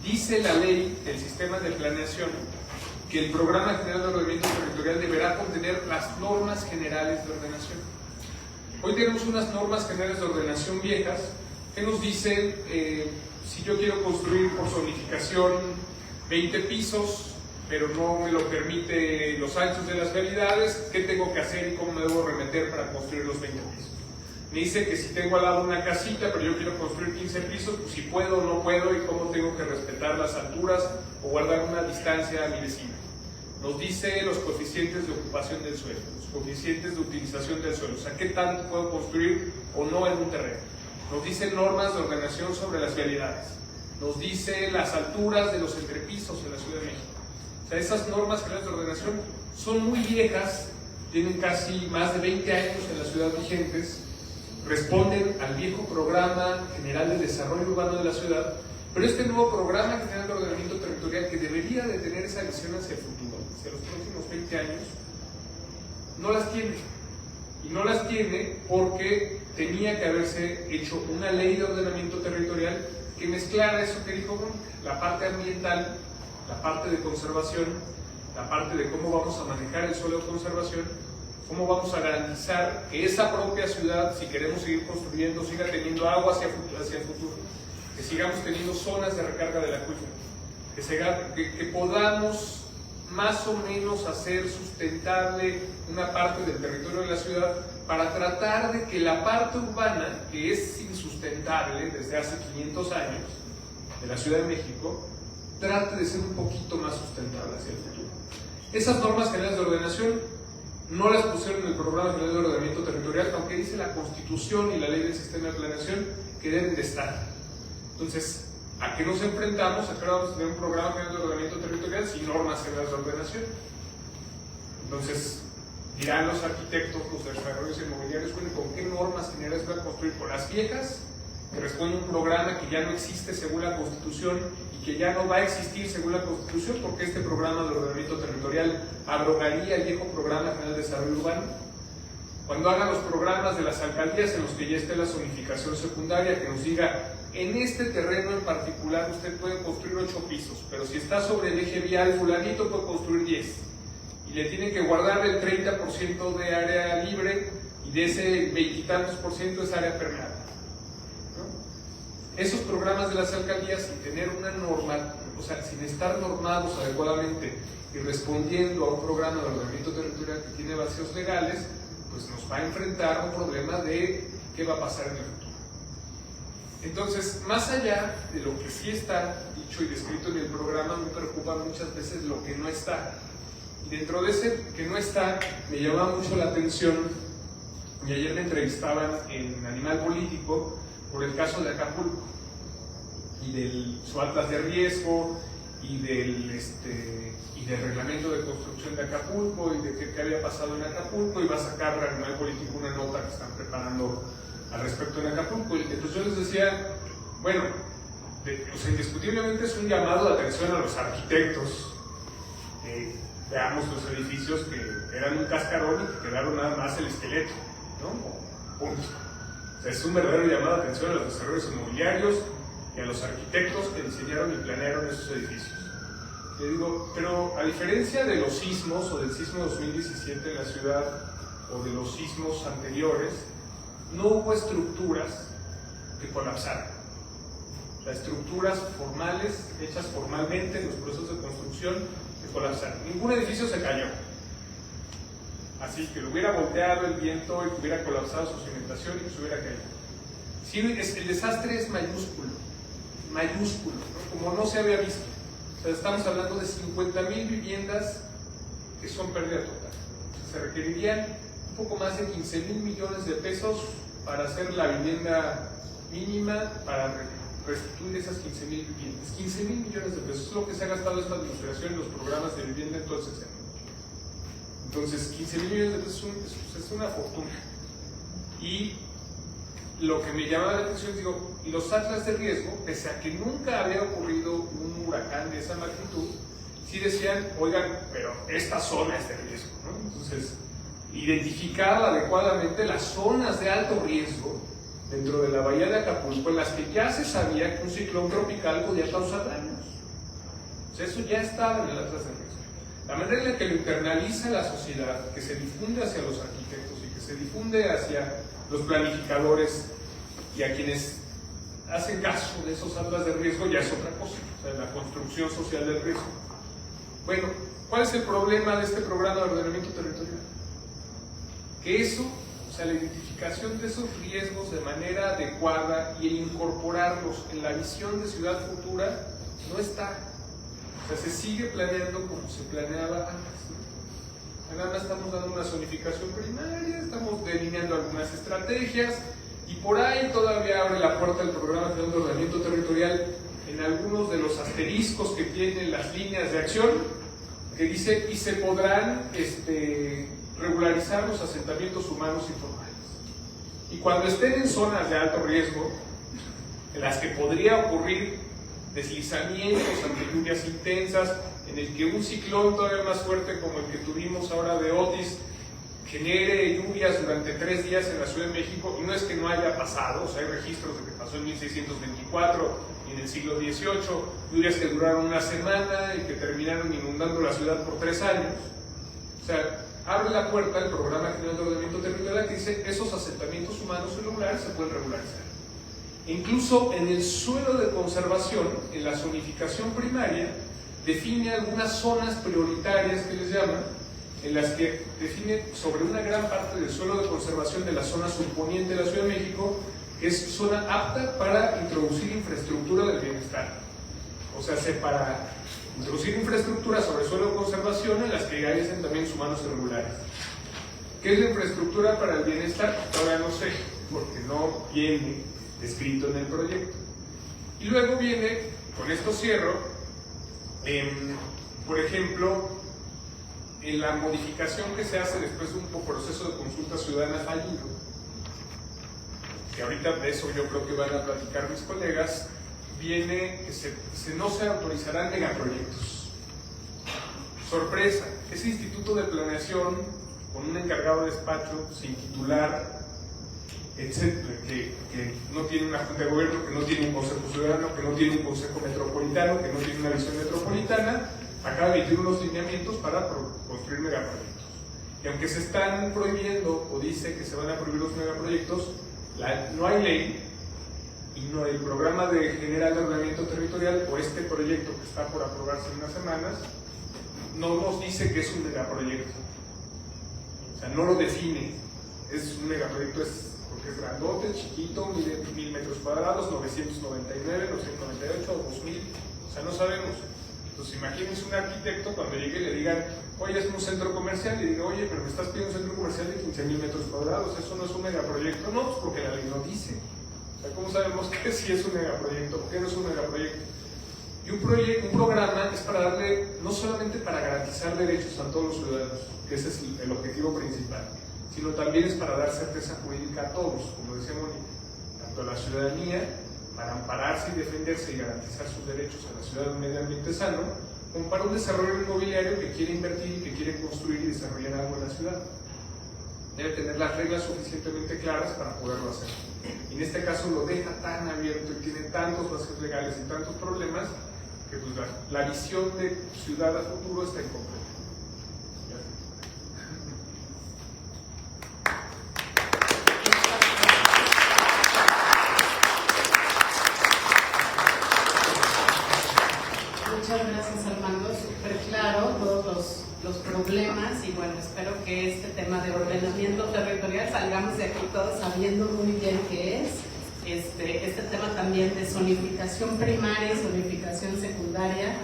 dice la ley del sistema de planeación que el Programa General de Ordenamiento Territorial deberá contener las normas generales de ordenación. Hoy tenemos unas normas generales de ordenación viejas que nos dicen, si yo quiero construir por zonificación 20 pisos, pero no me lo permite los anchos de las vialidades, ¿qué tengo que hacer y cómo me debo remeter para construir los 20 pisos? Me dice que si tengo al lado una casita, pero yo quiero construir 15 pisos, pues si puedo o no puedo y cómo tengo que respetar las alturas o guardar una distancia a mi vecino. Nos dice los coeficientes de ocupación del suelo, los coeficientes de utilización del suelo, o sea, qué tanto puedo construir o no en un terreno. Nos dice normas de ordenación sobre las vialidades, nos dice las alturas de los entrepisos en la Ciudad de México. O sea, esas normas generales de ordenación son muy viejas, tienen casi más de 20 años en la ciudad vigentes, responden al viejo Programa General de Desarrollo Urbano de la ciudad, pero este nuevo Programa General de Ordenamiento Territorial, que debería de tener esa visión hacia el futuro, hacia los próximos 20 años, no las tiene. Y no las tiene porque tenía que haberse hecho una ley de ordenamiento territorial que mezclara eso que dijo Mónica, la parte ambiental, la parte de conservación, la parte de cómo vamos a manejar el suelo de conservación, cómo vamos a garantizar que esa propia ciudad, si queremos seguir construyendo, siga teniendo agua hacia el futuro, que sigamos teniendo zonas de recarga del acuífero, que podamos más o menos hacer sustentable una parte del territorio de la ciudad para tratar de que la parte urbana, que es insustentable desde hace 500 años, de la Ciudad de México, trate de ser un poquito más sustentable hacia el futuro. Esas normas generales de ordenación no las pusieron en el Programa General de Ordenamiento Territorial, aunque dice la Constitución y la Ley del Sistema de Planeación que deben de estar. Entonces, ¿a qué nos enfrentamos? ¿A qué vamos a tener un Programa General de Ordenamiento Territorial sin normas generales de ordenación? Entonces, dirán los arquitectos, los desarrolladores inmobiliarios, bueno, ¿con qué normas generales voy a construir? ¿Con las viejas? Que responde a un programa que ya no existe según la Constitución y que ya no va a existir según la Constitución, porque este programa de ordenamiento territorial abrogaría el viejo Programa General de Desarrollo Urbano. Cuando hagan los programas de las alcaldías en los que ya esté la zonificación secundaria, que nos diga, en este terreno en particular usted puede construir 8 pisos, pero si está sobre el eje vial fulanito puede construir 10. Y le tienen que guardar el 30% de área libre y de ese 20 y tantos % es área permeable. Esos programas de las alcaldías, sin tener una norma, o sea, sin estar normados adecuadamente y respondiendo a un programa de ordenamiento territorial que tiene vacíos legales, pues nos va a enfrentar a un problema de qué va a pasar en el futuro. Entonces, más allá de lo que sí está dicho y descrito en el programa, me preocupa muchas veces lo que no está. Y dentro de ese que no está, me llama mucho la atención, y ayer me entrevistaban en Animal Político, por el caso de Acapulco y del su atlas de riesgo y del reglamento de construcción de Acapulco y de qué había pasado en Acapulco, y va a sacar a Animal Político una nota que están preparando al respecto en Acapulco. Entonces yo les decía, bueno, o sea, indiscutiblemente es un llamado de atención a los arquitectos. Veamos los edificios que eran un cascarón y que quedaron nada más el esqueleto, ¿no? Punto. Es un verdadero llamado de atención a los desarrolladores inmobiliarios y a los arquitectos que diseñaron y planearon esos edificios. Le digo, pero a diferencia de los sismos o del sismo 2017 en la ciudad o de los sismos anteriores, no hubo estructuras que colapsaran. Las estructuras formales, hechas formalmente en los procesos de construcción, que colapsaron. Ningún edificio se cayó. Así que lo hubiera volteado el viento y hubiera colapsado su cimentación y se hubiera caído. Sí, el desastre es mayúsculo, ¿no? Como no se había visto. O sea, estamos hablando de 50,000 viviendas que son pérdida total. O sea, se requerirían un poco más de 15,000 millones de pesos para hacer la vivienda mínima, para restituir esas 15,000 viviendas. 15,000 millones de pesos es lo que se ha gastado esta administración en los programas de vivienda en todo el sexenio. Entonces, 15,000 millones de pesos es una fortuna. Y lo que me llamaba la atención, digo, los atlas de riesgo, pese a que nunca había ocurrido un huracán de esa magnitud, sí decían, oigan, pero esta zona es de riesgo, ¿no? Entonces, identificaba adecuadamente las zonas de alto riesgo dentro de la bahía de Acapulco, en las que ya se sabía que un ciclón tropical podía causar daños. O sea, eso ya estaba en el atlas de riesgo. La manera en la que lo internaliza la sociedad, que se difunde hacia los arquitectos y que se difunde hacia los planificadores y a quienes hacen caso de esos atlas de riesgo, ya es otra cosa, o sea, la construcción social del riesgo. Bueno, ¿cuál es el problema de este programa de ordenamiento territorial? Que eso, o sea, la identificación de esos riesgos de manera adecuada y el incorporarlos en la visión de ciudad futura no está. O sea, se sigue planeando como se planeaba antes, ¿no? Nada más estamos dando una zonificación primaria, estamos delineando algunas estrategias y por ahí todavía abre la puerta el Programa General de Ordenamiento Territorial en algunos de los asteriscos que tienen las líneas de acción, que dice y se podrán regularizar los asentamientos humanos informales. Y cuando estén en zonas de alto riesgo, en las que podría ocurrir deslizamientos ante lluvias intensas, en el que un ciclón todavía más fuerte como el que tuvimos ahora de Otis genere lluvias durante 3 días en la Ciudad de México, y no es que no haya pasado, o sea, hay registros de que pasó en 1624 y en el siglo XVIII, lluvias que duraron una semana y que terminaron inundando la ciudad por 3 años. O sea, abre la puerta el Programa General de Ordenamiento Territorial que dice esos asentamientos humanos irregulares se pueden regularizar. Incluso en el suelo de conservación, en la zonificación primaria, define algunas zonas prioritarias que les llaman, en las que define sobre una gran parte del suelo de conservación de la zona subponiente de la Ciudad de México, que es zona apta para introducir infraestructura del bienestar. O sea, para introducir infraestructura sobre suelo de conservación en las que realicen también humanos irregulares. ¿Qué es la infraestructura para el bienestar? Todavía no sé, porque no viene descrito en el proyecto. Y luego viene, con esto cierro, por ejemplo, en la modificación que se hace después de un proceso de consulta ciudadana fallido, que ahorita de eso yo creo que van a platicar mis colegas, viene que no se autorizarán megaproyectos. Sorpresa, ese instituto de planeación con un encargado de despacho sin titular, etcétera, que no tiene una junta de gobierno, que no tiene un consejo ciudadano, que no tiene un consejo metropolitano, que no tiene una visión metropolitana, acaba de emitir unos lineamientos para construir megaproyectos. Y aunque se están prohibiendo, o dice que se van a prohibir los megaproyectos, no hay ley y no el programa general de ordenamiento territorial o este proyecto que está por aprobarse en unas semanas no nos dice que es un megaproyecto. O sea, no lo define. Es un megaproyecto, porque es grandote, chiquito, mide 1000 metros cuadrados, 999, 998 o 2000. O sea, no sabemos. Entonces, imagínense un arquitecto cuando llegue y le digan, oye, es un centro comercial, y diga, oye, pero me estás pidiendo un centro comercial de 15.000 metros cuadrados, eso no es un megaproyecto. No, pues porque la ley no dice. O sea, ¿cómo sabemos que sí es un megaproyecto? ¿Por qué no es un megaproyecto? Y un programa es para darle, no solamente para garantizar derechos a todos los ciudadanos, que ese es el objetivo principal, sino también es para dar certeza jurídica a todos, como decía Mónica, tanto a la ciudadanía, para ampararse y defenderse y garantizar sus derechos a la ciudad de un medio ambiente sano, como para un desarrollo inmobiliario que quiere invertir y que quiere construir y desarrollar algo en la ciudad. Debe tener las reglas suficientemente claras para poderlo hacer. Y en este caso lo deja tan abierto y tiene tantos vacíos legales y tantos problemas que pues, la visión de ciudad a futuro está incompleta. Muchas gracias, Armando, súper claro todos los problemas y bueno, espero que este tema de ordenamiento territorial salgamos de aquí todos sabiendo muy bien qué es. Este tema también de zonificación primaria y zonificación secundaria,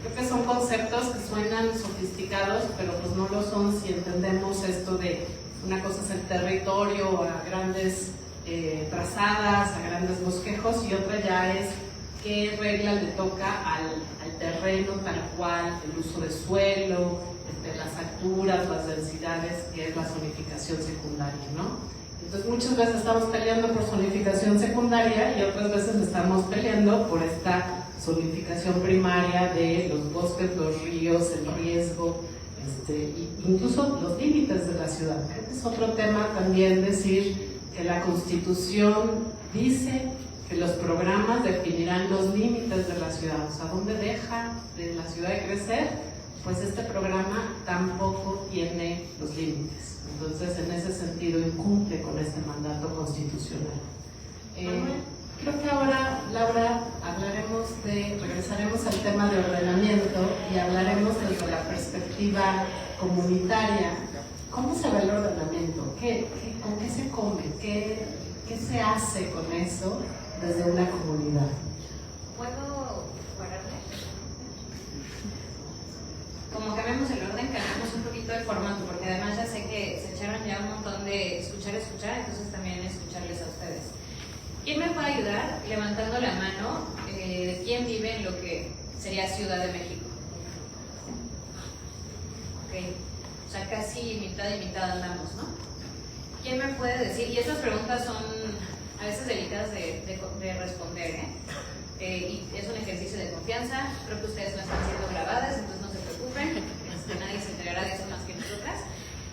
creo que son conceptos que suenan sofisticados, pero pues no lo son si entendemos esto de una cosa es el territorio a grandes trazadas, a grandes bosquejos, y otra ya es qué regla le toca al terreno tal cual, el uso de suelo, las alturas, las densidades, que es la zonificación secundaria, ¿no? Entonces muchas veces estamos peleando por zonificación secundaria y otras veces estamos peleando por esta zonificación primaria de los bosques, los ríos, el riesgo, incluso los límites de la ciudad. Creo que es otro tema también decir que la Constitución dice que los programas definirán los límites de la ciudad, o sea, dónde deja de la ciudad de crecer, pues este programa tampoco tiene los límites. Entonces, en ese sentido, incumple con este mandato constitucional. Creo que ahora, Laura, regresaremos al tema de ordenamiento y hablaremos desde la perspectiva comunitaria. ¿Cómo se ve el ordenamiento? ¿Con qué se come? ¿Qué se hace con eso desde una comunidad? ¿Puedo guardarme? Como cambiamos el orden, cambiamos un poquito de formato, porque además ya sé que se echaron ya un montón de escuchar, entonces también escucharles a ustedes. ¿Quién me puede ayudar levantando la mano de quién vive en lo que sería Ciudad de México? Ok, o sea, casi mitad y mitad andamos, ¿no? ¿Quién me puede decir? Y estas preguntas son a veces delicadas de responder, y es un ejercicio de confianza. Creo que ustedes no están siendo grabadas, entonces no se preocupen, nadie se enterará de eso más que nosotras.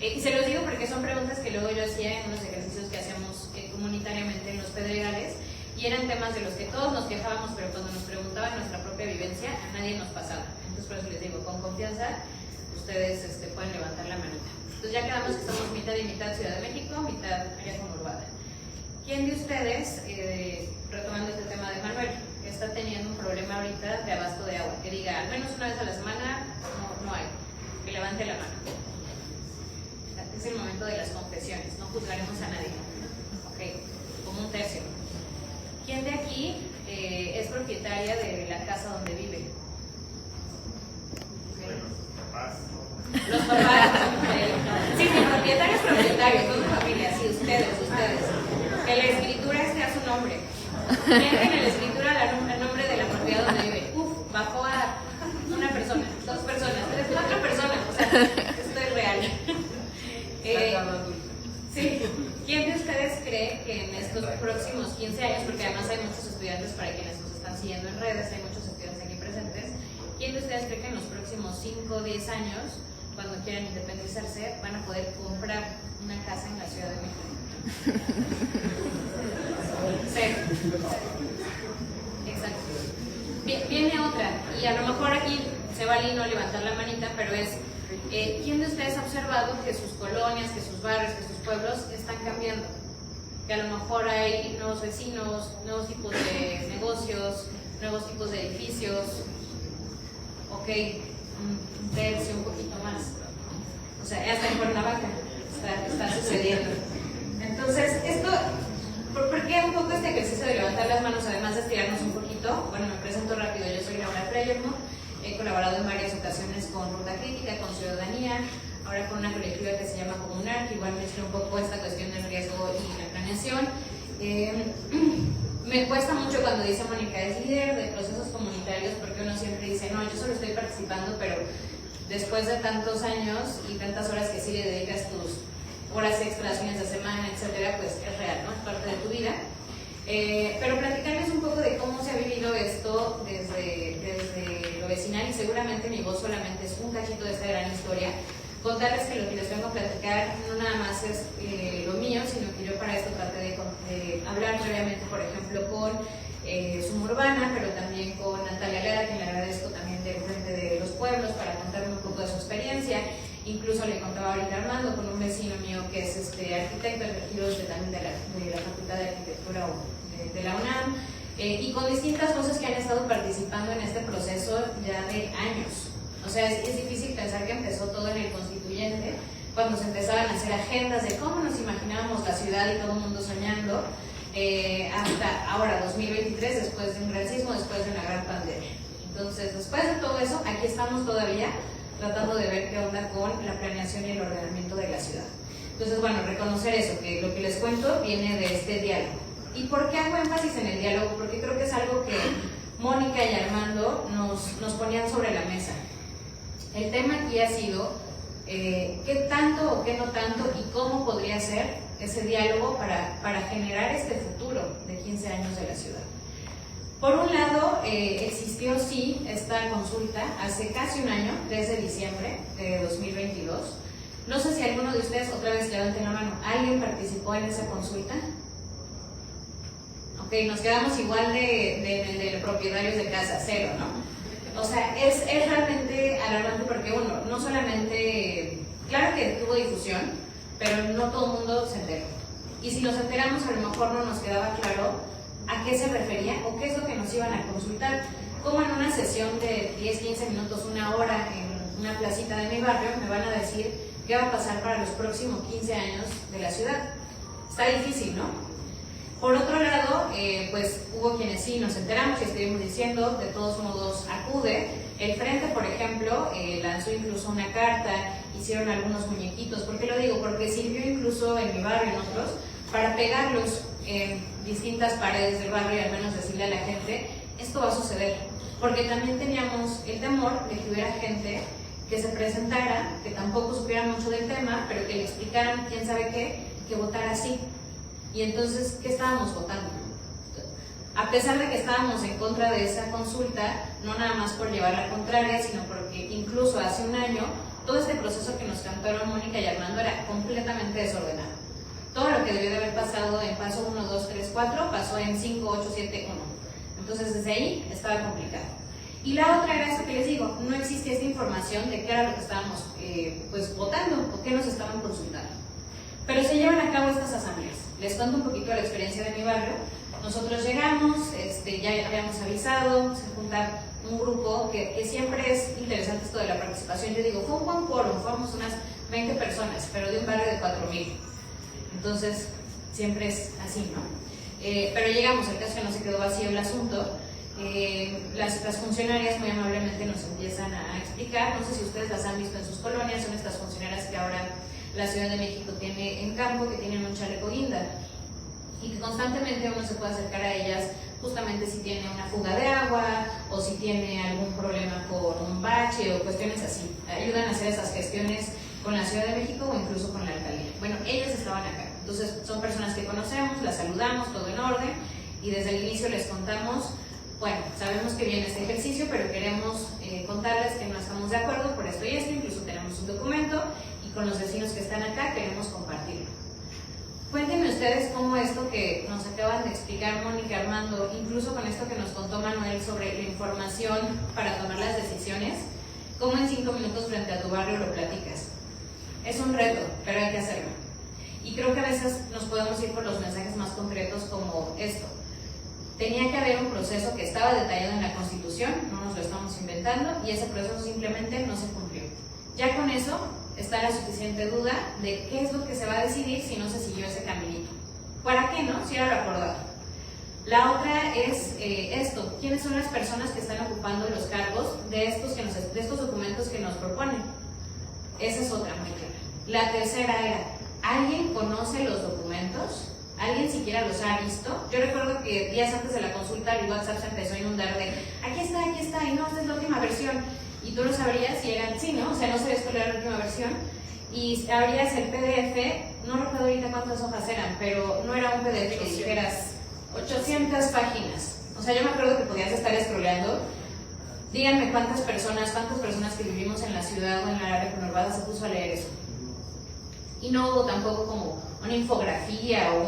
Y se los digo porque son preguntas que luego yo hacía en unos ejercicios que hacíamos comunitariamente en los Pedregales, y eran temas de los que todos nos quejábamos, pero cuando nos preguntaban nuestra propia vivencia, a nadie nos pasaba. Entonces por eso les digo, con confianza, ustedes pueden levantar la manita. Entonces ya quedamos que somos mitad y mitad Ciudad de México, mitad área conurbada. ¿Quién de ustedes, retomando este tema de Manuel, que está teniendo un problema ahorita de abasto de agua? Que diga, al menos una vez a la semana no hay. Que levante la mano. Es el momento de las confesiones, no juzgaremos a nadie. Ok, como un tercio. ¿Quién de aquí es propietaria de la casa donde vive? Los papás. Sí, propietarios, toda la familia, sí, ustedes. Que la escritura esté a su nombre. ¿Quién tiene en la escritura el nombre de la propiedad donde vive? Bajó a una persona, 2 personas, 3, 4 personas. O sea, esto es real. Sí. ¿Quién de ustedes cree que en estos próximos 15 años, porque además hay muchos estudiantes para quienes nos están siguiendo en redes, hay muchos estudiantes aquí presentes, ¿quién de ustedes cree que en los próximos 5 o 10 años, cuando quieran independizarse, van a poder comprar una casa en la Ciudad de México? Sí. Exacto. Viene otra, y a lo mejor aquí se vale no levantar la manita, pero es, ¿quién de ustedes ha observado que sus colonias, que sus barrios, que sus pueblos están cambiando? Que a lo mejor hay nuevos vecinos, nuevos tipos de negocios, nuevos tipos de edificios. Ok, un tercio, un poquito más. O sea, hasta en Cuernavaca está sucediendo. Entonces, esto, ¿por qué un poco este ejercicio de levantar las manos, además de estirarnos un poquito? Bueno, me presento rápido, yo soy Laura Freyermuth, he colaborado en varias ocasiones con Ruta Crítica, con Ciudadanía, ahora con una colectiva que se llama Comunar, que igual mezcla un poco esta cuestión del riesgo y la planeación. Me cuesta mucho cuando dice Mónica, es líder de procesos comunitarios, porque uno siempre dice, no, yo solo estoy participando, pero después de tantos años y tantas horas que sí le dedicas tus horas extras, fines de semana, etcétera, pues es real, ¿no? Es parte de tu vida. Pero platicarles un poco de cómo se ha vivido esto desde lo vecinal, y seguramente mi voz solamente es un cachito de esta gran historia. Contarles que lo que les vengo a platicar no nada más es lo mío, sino que yo para esto traté de hablar brevemente, por ejemplo, con Suburbana, pero también con Natalia Lara, que le agradezco también del Frente de los Pueblos, para contarme un poco de su experiencia. Incluso le contaba ahorita Armando, con un vecino mío que es arquitecto, elegido también de la Facultad de Arquitectura de la UNAM, y con distintas voces que han estado participando en este proceso ya de años. O sea, es difícil pensar que empezó todo en el Constituyente, cuando se empezaban a hacer agendas de cómo nos imaginábamos la ciudad y todo el mundo soñando, hasta ahora, 2023, después de un gran sismo, después de una gran pandemia. Entonces, después de todo eso, aquí estamos todavía tratando de ver qué onda con la planeación y el ordenamiento de la ciudad. Entonces, bueno, reconocer eso, que lo que les cuento viene de este diálogo. ¿Y por qué hago énfasis en el diálogo? Porque creo que es algo que Mónica y Armando nos ponían sobre la mesa. El tema aquí ha sido qué tanto o qué no tanto y cómo podría ser ese diálogo para generar este futuro de 15 años de la ciudad. Por un lado, existió sí esta consulta hace casi un año, desde diciembre de 2022. No sé si alguno de ustedes, otra vez levanten la mano, ¿alguien participó en esa consulta? Ok, nos quedamos igual de propietarios de casa, 0, ¿no? O sea, es realmente alarmante porque uno, no solamente, claro que tuvo difusión, pero no todo el mundo se enteró. Y si nos enteramos, a lo mejor no nos quedaba claro a qué se refería o qué es lo que nos iban a consultar. Como en una sesión de 10, 15 minutos, una hora en una placita de mi barrio, me van a decir qué va a pasar para los próximos 15 años de la ciudad. Está difícil, ¿no? Por otro lado, pues hubo quienes sí nos enteramos y estuvimos diciendo, de todos modos acude. El Frente, por ejemplo, lanzó incluso una carta, hicieron algunos muñequitos. ¿Por qué lo digo? Porque sirvió incluso en mi barrio, en otros, para pegarlos en distintas paredes del barrio y al menos decirle a la gente, esto va a suceder. Porque también teníamos el temor de que hubiera gente que se presentara, que tampoco supiera mucho del tema, pero que le explicaran quién sabe qué, que votara así. Y entonces, ¿qué estábamos votando? A pesar de que estábamos en contra de esa consulta, no nada más por llevar la contraria, sino porque incluso hace un año, todo este proceso que nos cantaron Mónica y Armando era completamente desordenado. Todo lo que debió de haber pasado en paso 1, 2, 3, 4, pasó en 5, 8, 7, 1. Entonces, desde ahí estaba complicado. Y la otra era esto que les digo, no existía esta información de qué era lo que estábamos pues votando o qué nos estaban consultando. Pero se llevan a cabo estas asambleas. Les cuento un poquito de la experiencia de mi barrio. Nosotros llegamos, ya habíamos avisado, se junta un grupo que siempre es interesante esto de la participación. Yo digo, fue un buen quórum, fuimos unas 20 personas, pero de un barrio de 4,000. Entonces, siempre es así, ¿no? Pero llegamos, el caso que no se quedó vacío el asunto. Las funcionarias muy amablemente nos empiezan a explicar, no sé si ustedes las han visto en sus colonias, son estas funcionarias que ahora la Ciudad de México tiene en campo, que tienen un chaleco guinda y que constantemente uno se puede acercar a ellas justamente si tiene una fuga de agua o si tiene algún problema con un bache o cuestiones así. Ayudan a hacer esas gestiones con la Ciudad de México o incluso con la alcaldía. Bueno, ellas estaban acá, entonces son personas que conocemos, las saludamos, todo en orden, y desde el inicio les contamos, bueno, sabemos que viene este ejercicio, pero queremos contarles que no estamos de acuerdo por esto y esto, incluso tenemos un documento y con los vecinos que están acá queremos compartirlo. Cuéntenme ustedes cómo esto que nos acaban de explicar Mónica, Armando, incluso con esto que nos contó Manuel sobre la información para tomar las decisiones, cómo en 5 minutos frente a tu barrio lo platicas. Es un reto, pero hay que hacerlo. Y creo que a veces nos podemos ir por los mensajes más concretos como esto. Tenía que haber un proceso que estaba detallado en la Constitución, no nos lo estamos inventando, y ese proceso simplemente no se cumplió. Ya con eso está la suficiente duda de qué es lo que se va a decidir si no se siguió ese caminito. ¿Para qué no? Si era lo acordado. La otra es esto, ¿quiénes son las personas que están ocupando los cargos de estos documentos que nos proponen? Esa es otra muy clara. La tercera era, ¿alguien conoce los documentos? ¿Alguien siquiera los ha visto? Yo recuerdo que días antes de la consulta el WhatsApp se empezó a inundar de aquí está, y no, esta es la última versión. Y tú lo sabrías si eran, sí, ¿no? O sea, no sabías cuál era la última versión. Y abrías el PDF, no recuerdo ahorita cuántas hojas eran, pero no era un PDF que dijeras 800 páginas. O sea, yo me acuerdo que podías estar scrolleando. Díganme cuántas personas que vivimos en la ciudad o en la área conurbada se puso a leer eso. Y no hubo tampoco como una infografía o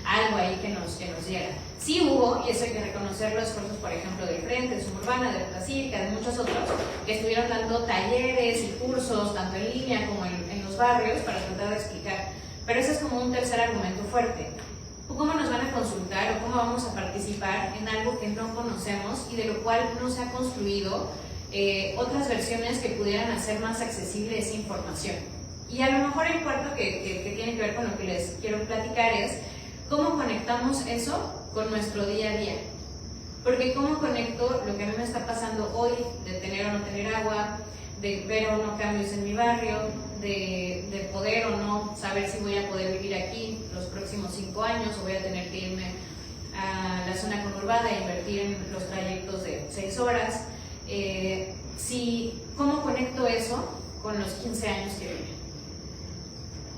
algo ahí que nos diera. Sí hubo, y eso hay que reconocerlo, esfuerzos, por ejemplo, del Frente, de Suburbana, de la Cívica, de muchos otros, que estuvieron dando talleres y cursos, tanto en línea como en los barrios, para tratar de explicar. Pero ese es como un tercer argumento fuerte. ¿Cómo nos van a consultar o cómo vamos a participar en algo que no conocemos y de lo cual no se ha construido otras versiones que pudieran hacer más accesible esa información? Y a lo mejor el cuarto que tiene que ver con lo que les quiero platicar es cómo conectamos eso con nuestro día a día. Porque cómo conecto lo que a mí me está pasando hoy, de tener o no tener agua, de ver o no cambios en mi barrio, de poder o no saber si voy a poder vivir aquí los próximos 5 años o voy a tener que irme a la zona conurbada e invertir en los trayectos de 6 horas. ¿Cómo conecto eso con los 15 años que viven?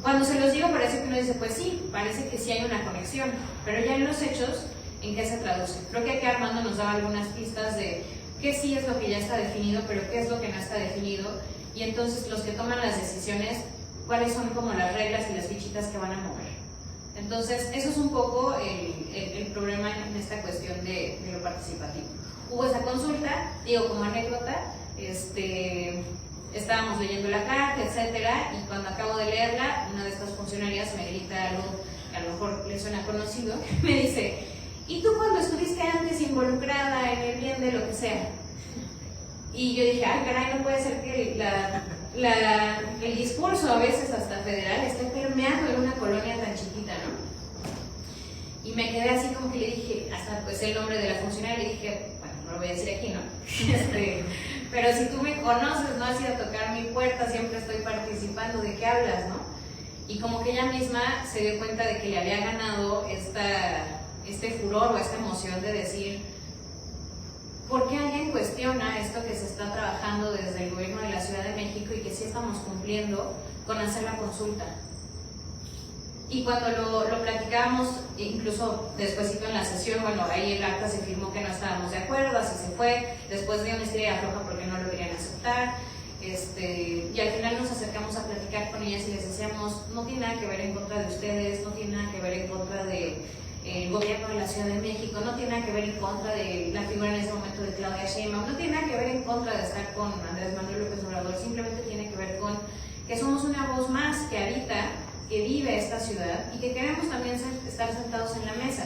Cuando se los digo parece que uno dice, pues sí, parece que sí hay una conexión, pero ya en los hechos, ¿en qué se traduce? Creo que aquí Armando nos daba algunas pistas de qué sí es lo que ya está definido, pero qué es lo que no está definido, y entonces los que toman las decisiones, cuáles son como las reglas y las fichitas que van a mover. Entonces, eso es un poco el problema en esta cuestión de lo participativo. Hubo esa consulta, digo como anécdota, estábamos leyendo la carta, etcétera, y cuando acabo de leerla, una de estas funcionarias me grita algo que a lo mejor le suena conocido, me dice, ¿y tú cuando estuviste antes involucrada en el bien de lo que sea? Y yo dije, ay caray, no puede ser que el discurso a veces hasta federal esté permeando en una colonia tan chiquita, ¿no? Y me quedé así como que le dije, hasta pues el nombre de la funcionaria, le dije, bueno, no lo voy a decir aquí, ¿no? Pero si tú me conoces, no has ido a tocar mi puerta, siempre estoy participando, ¿de qué hablas, no? Y como que ella misma se dio cuenta de que le había ganado este furor o esta emoción de decir, ¿por qué alguien cuestiona esto que se está trabajando desde el gobierno de la Ciudad de México y que sí estamos cumpliendo con hacer la consulta? Y cuando lo platicamos, incluso despuésito en la sesión, bueno, ahí el acta se firmó que no estábamos de acuerdo, así se fue, después de una historia floja porque no lo querían aceptar, y al final nos acercamos a platicar con ellas y les decíamos, no tiene nada que ver en contra de ustedes, no tiene nada que ver en contra del gobierno de la Ciudad de México, no tiene nada que ver en contra de la figura en ese momento de Claudia Sheinbaum, no tiene nada que ver en contra de estar con Andrés Manuel López Obrador, simplemente tiene que ver con que somos una voz más que habita, que vive esta ciudad y que queremos también estar sentados en la mesa.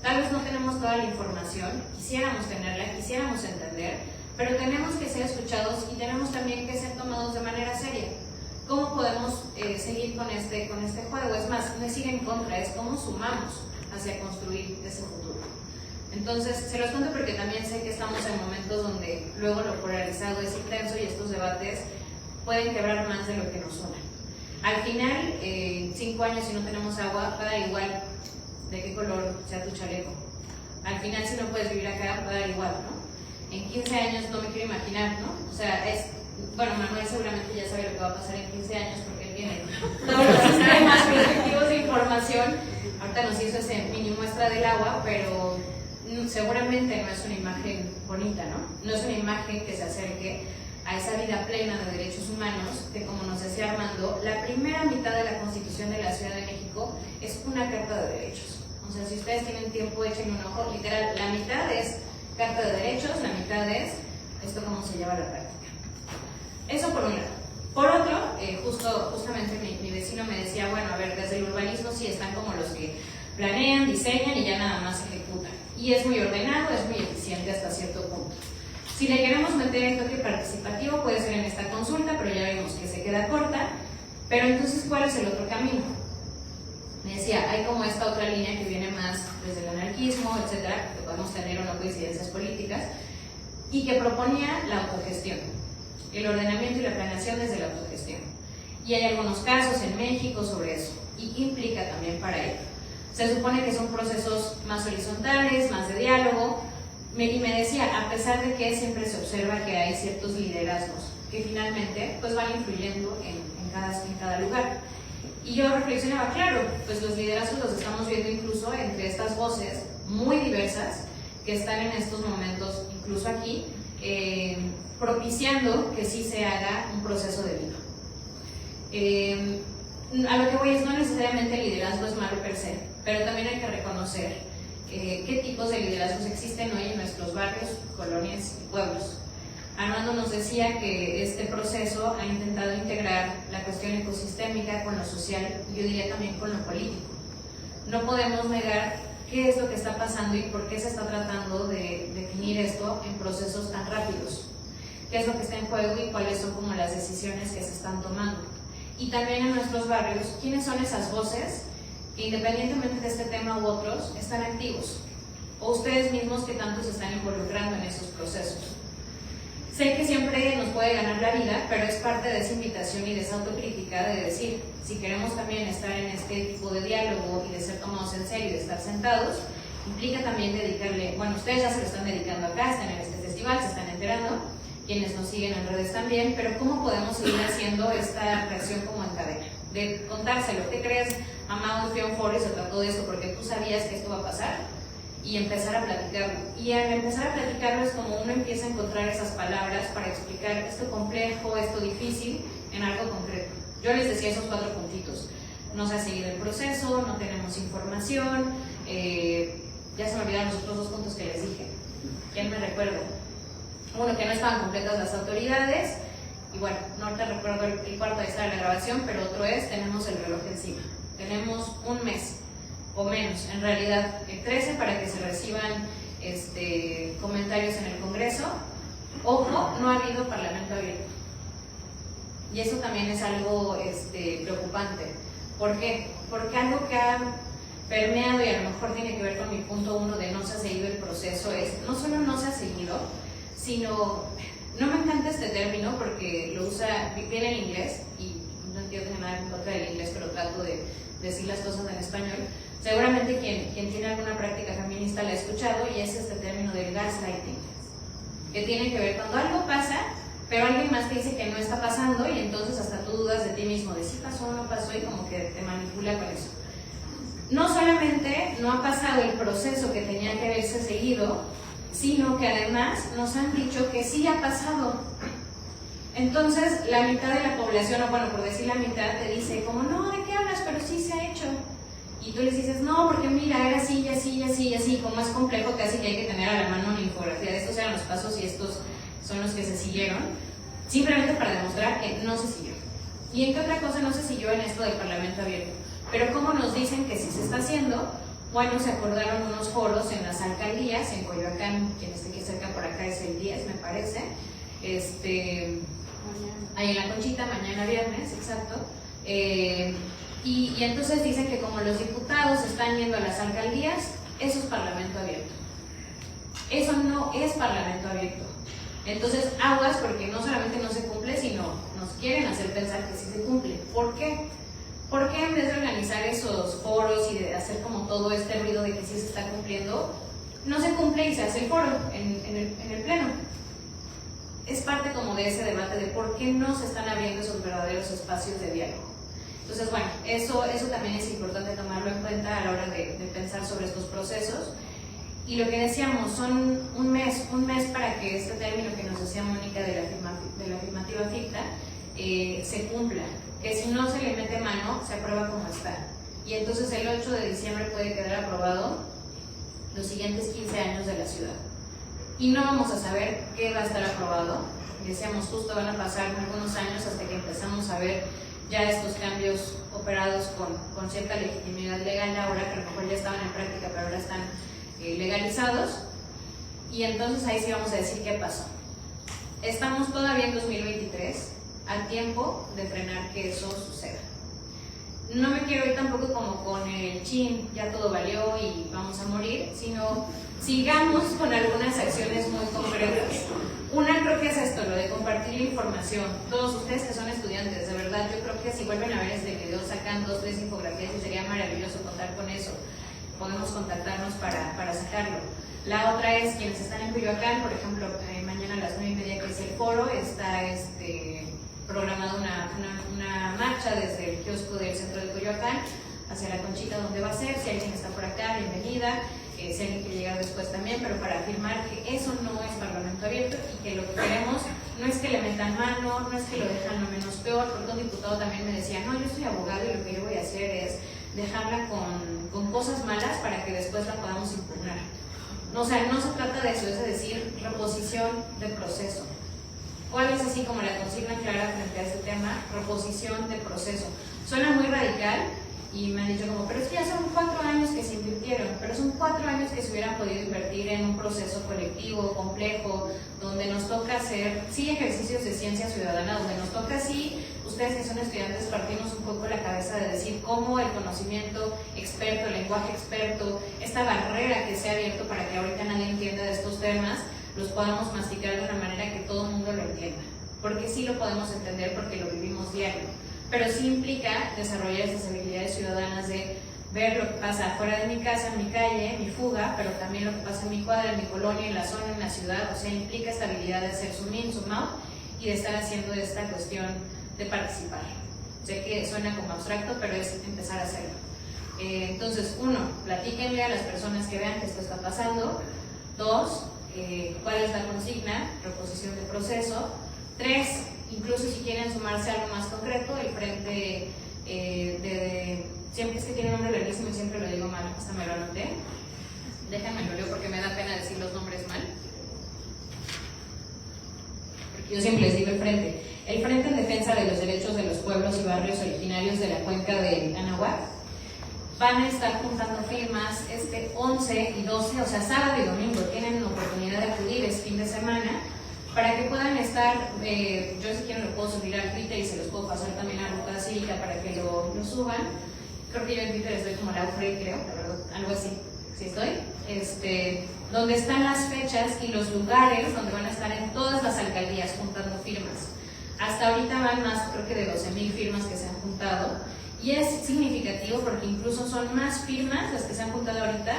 Tal vez no tenemos toda la información, quisiéramos tenerla, quisiéramos entender, pero tenemos que ser escuchados y tenemos también que ser tomados de manera seria. ¿Cómo podemos seguir con este juego? Es más, no es ir en contra, es cómo sumamos hacia construir ese futuro. Entonces, se los cuento porque también sé que estamos en momentos donde luego lo polarizado es intenso y estos debates pueden quebrar más de lo que nos unen. Al final, 5 años si no tenemos agua, va a dar igual de qué color sea tu chaleco. Al final, si no puedes vivir acá, va a dar igual, ¿no? En 15 años no me quiero imaginar, ¿no? O sea, bueno, Manuel seguramente ya sabe lo que va a pasar en 15 años porque él tiene todos los sistemas prospectivos de información. Ahorita nos hizo ese mini muestra del agua, pero seguramente no es una imagen bonita, ¿no? No es una imagen que se acerque a esa vida plena de derechos humanos que, como nos decía Armando, la primera mitad de la Constitución de la Ciudad de México es una carta de derechos. O sea, si ustedes tienen tiempo, échenle un ojo. Literal, la mitad es carta de derechos, la mitad es esto cómo se lleva a la práctica. Eso por un lado. Por otro, justamente mi vecino me decía, bueno, a ver, desde el urbanismo sí están como los que planean, diseñan y ya nada más ejecutan. Y es muy ordenado, es muy eficiente hasta cierto punto. Si le queremos meter el toque participativo, puede ser en esta consulta, pero ya vimos que se queda corta. Pero entonces, ¿cuál es el otro camino? Me decía, hay como esta otra línea que viene más desde el anarquismo, etcétera, que podemos tener o no coincidencias políticas, y que proponía la autogestión, el ordenamiento y la planeación desde la autogestión. Y hay algunos casos en México sobre eso, y qué implica también para ello. Se supone que son procesos más horizontales, más de diálogo, y me decía, a pesar de que siempre se observa que hay ciertos liderazgos que finalmente pues van influyendo en cada lugar. Y yo reflexionaba, claro, pues los liderazgos los estamos viendo incluso entre estas voces muy diversas que están en estos momentos, incluso aquí, propiciando que sí se haga un proceso de vida. A lo que voy es, no necesariamente el liderazgo es malo per se, pero también hay que reconocer qué tipos de liderazgos existen hoy en nuestros barrios, colonias y pueblos. Armando nos decía que este proceso ha intentado integrar la cuestión ecosistémica con lo social, y yo diría también con lo político. No podemos negar qué es lo que está pasando y por qué se está tratando de definir esto en procesos tan rápidos. Qué es lo que está en juego y cuáles son como las decisiones que se están tomando. Y también en nuestros barrios, ¿quiénes son esas voces que independientemente de este tema u otros están activos? O ustedes mismos que tanto se están involucrando en esos procesos. Sé que siempre nos puede ganar la vida, pero es parte de esa invitación y de esa autocrítica de decir, si queremos también estar en este tipo de diálogo y de ser tomados en serio y de estar sentados, implica también dedicarle, bueno, ustedes ya se lo están dedicando acá, están en este festival, se están enterando, quienes nos siguen en redes también, pero ¿cómo podemos seguir haciendo esta reacción como en cadena? De contárselo, ¿qué crees? Amado, fui a un foro y se trató de esto porque tú sabías que esto va a pasar, y empezar a platicarlo. Y al empezar a platicarlo es como uno empieza a encontrar esas palabras para explicar esto complejo, esto difícil, en algo concreto. Yo les decía esos 4 puntitos. No se ha seguido el proceso, no tenemos información, ya se me olvidaron los otros 2 puntos que les dije. ¿Quién me recuerda? Uno, que no estaban completas las autoridades, y bueno, no te recuerdo el cuarto, ahí está la grabación, pero otro es, tenemos el reloj encima. Tenemos un mes o menos, en realidad el 13 para que se reciban comentarios en el Congreso. Ojo, no ha habido parlamento abierto. Y eso también es algo preocupante. ¿Por qué? Porque algo que ha permeado y a lo mejor tiene que ver con mi punto 1 de no se ha seguido el proceso es, no solo no se ha seguido, sino, no me encanta este término porque lo usa, viene en inglés y no entiendo nada en contra del inglés, pero trato de decir las cosas en español. Seguramente quien tiene alguna práctica feminista la ha escuchado, y es este término del gaslighting, que tiene que ver cuando algo pasa, pero alguien más te dice que no está pasando y entonces hasta tú dudas de ti mismo, de si pasó o no pasó, y como que te manipula con eso. No solamente no ha pasado el proceso que tenía que haberse seguido, sino que además nos han dicho que sí ha pasado. Entonces la mitad de la población, o bueno, por decir la mitad, te dice como, no, ¿de qué hablas? Pero sí se ha hecho. Y tú les dices, no, porque mira, era así, y así, y así, y así, como es complejo casi que hay que tener a la mano una infografía de estos eran los pasos y estos son los que se siguieron, simplemente para demostrar que no se siguió. ¿Y en qué otra cosa no se siguió en esto del Parlamento abierto? Pero ¿cómo nos dicen que sí se está haciendo bueno, se acordaron unos foros en las alcaldías, en Coyoacán, quien esté aquí cerca por acá es el 10, me parece, ahí en la Conchita, mañana viernes, exacto. Y entonces dicen que como los diputados están yendo a las alcaldías, eso es parlamento abierto. Eso no es parlamento abierto. Entonces, aguas, porque no solamente no se cumple, sino nos quieren hacer pensar que sí se cumple. ¿Por qué? Porque en vez de organizar esos foros y de hacer como todo este ruido de que sí se está cumpliendo, no se cumple y se hace el foro en el pleno? Es parte como de ese debate de por qué no se están abriendo esos verdaderos espacios de diálogo. Entonces, bueno, eso también es importante tomarlo en cuenta a la hora de pensar sobre estos procesos. Y lo que decíamos, son un mes para que este término que nos decía Mónica de la afirmativa ficta se cumpla, que si no se le mete mano, se aprueba como está. Y entonces el 8 de diciembre puede quedar aprobado los siguientes 15 años de la ciudad. Y no vamos a saber qué va a estar aprobado. Decíamos, justo van a pasar algunos años hasta que empezamos a ver ya estos cambios operados con cierta legitimidad legal, ahora que a lo mejor ya estaban en práctica, pero ahora están legalizados. Y entonces ahí sí vamos a decir qué pasó. Estamos todavía en 2023, a tiempo de frenar que eso suceda. No me quiero ir tampoco como con el chin, ya todo valió y vamos a morir, sino sigamos con algunas acciones muy concretas. Una creo que es esto, lo de compartir la información. Todos ustedes que son estudiantes, de verdad, yo creo que si vuelven a ver este video, sacan 2 o 3 infografías y sería maravilloso contar con eso. Podemos contactarnos para sacarlo. La otra es quienes están en Coyoacán, por ejemplo, mañana a las 9:30 que es el foro, está programada una marcha desde el kiosco del centro de Coyoacán hacia la Conchita, donde va a ser. Si alguien está por acá, bienvenida. Si alguien quiere llegar después también, pero para afirmar que eso no es parlamento abierto y que lo que queremos no es que le metan mano, no es que lo dejan lo menos peor, porque un diputado también me decía, no, yo soy abogado y lo que yo voy a hacer es dejarla con cosas malas para que después la podamos impugnar. O sea, no se trata de eso, es decir, reposición de proceso. ¿Cuál es así como la consigna clara frente a este tema? Reposición de proceso. Suena muy radical y me han dicho como, pero es que ya son 4 años que se invirtieron, pero son 4 años que se hubieran podido invertir en un proceso colectivo, complejo, donde nos toca hacer, sí, ejercicios de ciencia ciudadana, donde nos toca, sí, ustedes que son estudiantes, partimos un poco la cabeza de decir cómo el conocimiento experto, el lenguaje experto, esta barrera que se ha abierto para que ahorita nadie entienda de estos temas, los podamos masticar de una manera que todo el mundo lo entienda, porque sí lo podemos entender porque lo vivimos diario, pero sí implica desarrollar esas habilidades ciudadanas de ver lo que pasa afuera de mi casa, en mi calle, mi fuga, pero también lo que pasa en mi cuadra, en mi colonia, en la zona, en la ciudad. O sea, implica esta habilidad de hacer zoom in, zoom out y de estar haciendo esta cuestión de participar. Sé que suena como abstracto, pero es empezar a hacerlo. Entonces, 1, platíquenle a las personas que vean que esto está pasando. 2, ¿cuál es la consigna? Reposición de proceso. 3, incluso si quieren sumarse a algo más concreto, el frente siempre es que tiene un nombre larguísimo y siempre lo digo mal, hasta me lo anoté. Déjenme lo leo porque me da pena decir los nombres mal. Porque yo siempre les digo el frente. El Frente en Defensa de los Derechos de los Pueblos y Barrios Originarios de la Cuenca de Anahuac van a estar juntando firmas 11 y 12, o sea, sábado y domingo. Tienen oportunidad de acudir, es fin de semana, para que puedan estar, yo si quieren lo puedo subir al Twitter y se los puedo pasar también a Ruta Cívica para que lo suban. Creo que yo en Twitter estoy como Laufrey, creo, la verdad, algo así, sí estoy, donde están las fechas y los lugares donde van a estar en todas las alcaldías juntando firmas. Hasta ahorita van más, creo que de 12,000 firmas que se han juntado, y es significativo porque incluso son más firmas las que se han juntado ahorita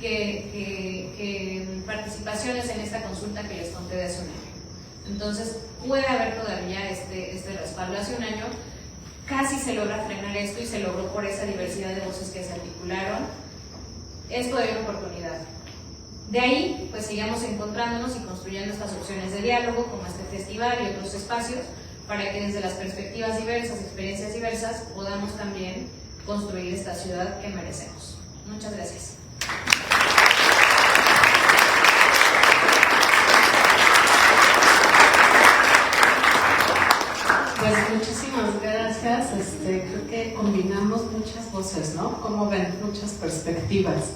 que participaciones en esta consulta que les conté de hace un año. Entonces, puede haber todavía este respaldo. Hace un año casi se logra frenar esto y se logró por esa diversidad de voces que se articularon. Es todavía una oportunidad. De ahí, pues sigamos encontrándonos y construyendo estas opciones de diálogo, como este festival y otros espacios, para que desde las perspectivas diversas, experiencias diversas, podamos también construir esta ciudad que merecemos. Muchas gracias. Pues muchísimas gracias. Creo que combinamos muchas voces, ¿no? Como ven, muchas perspectivas.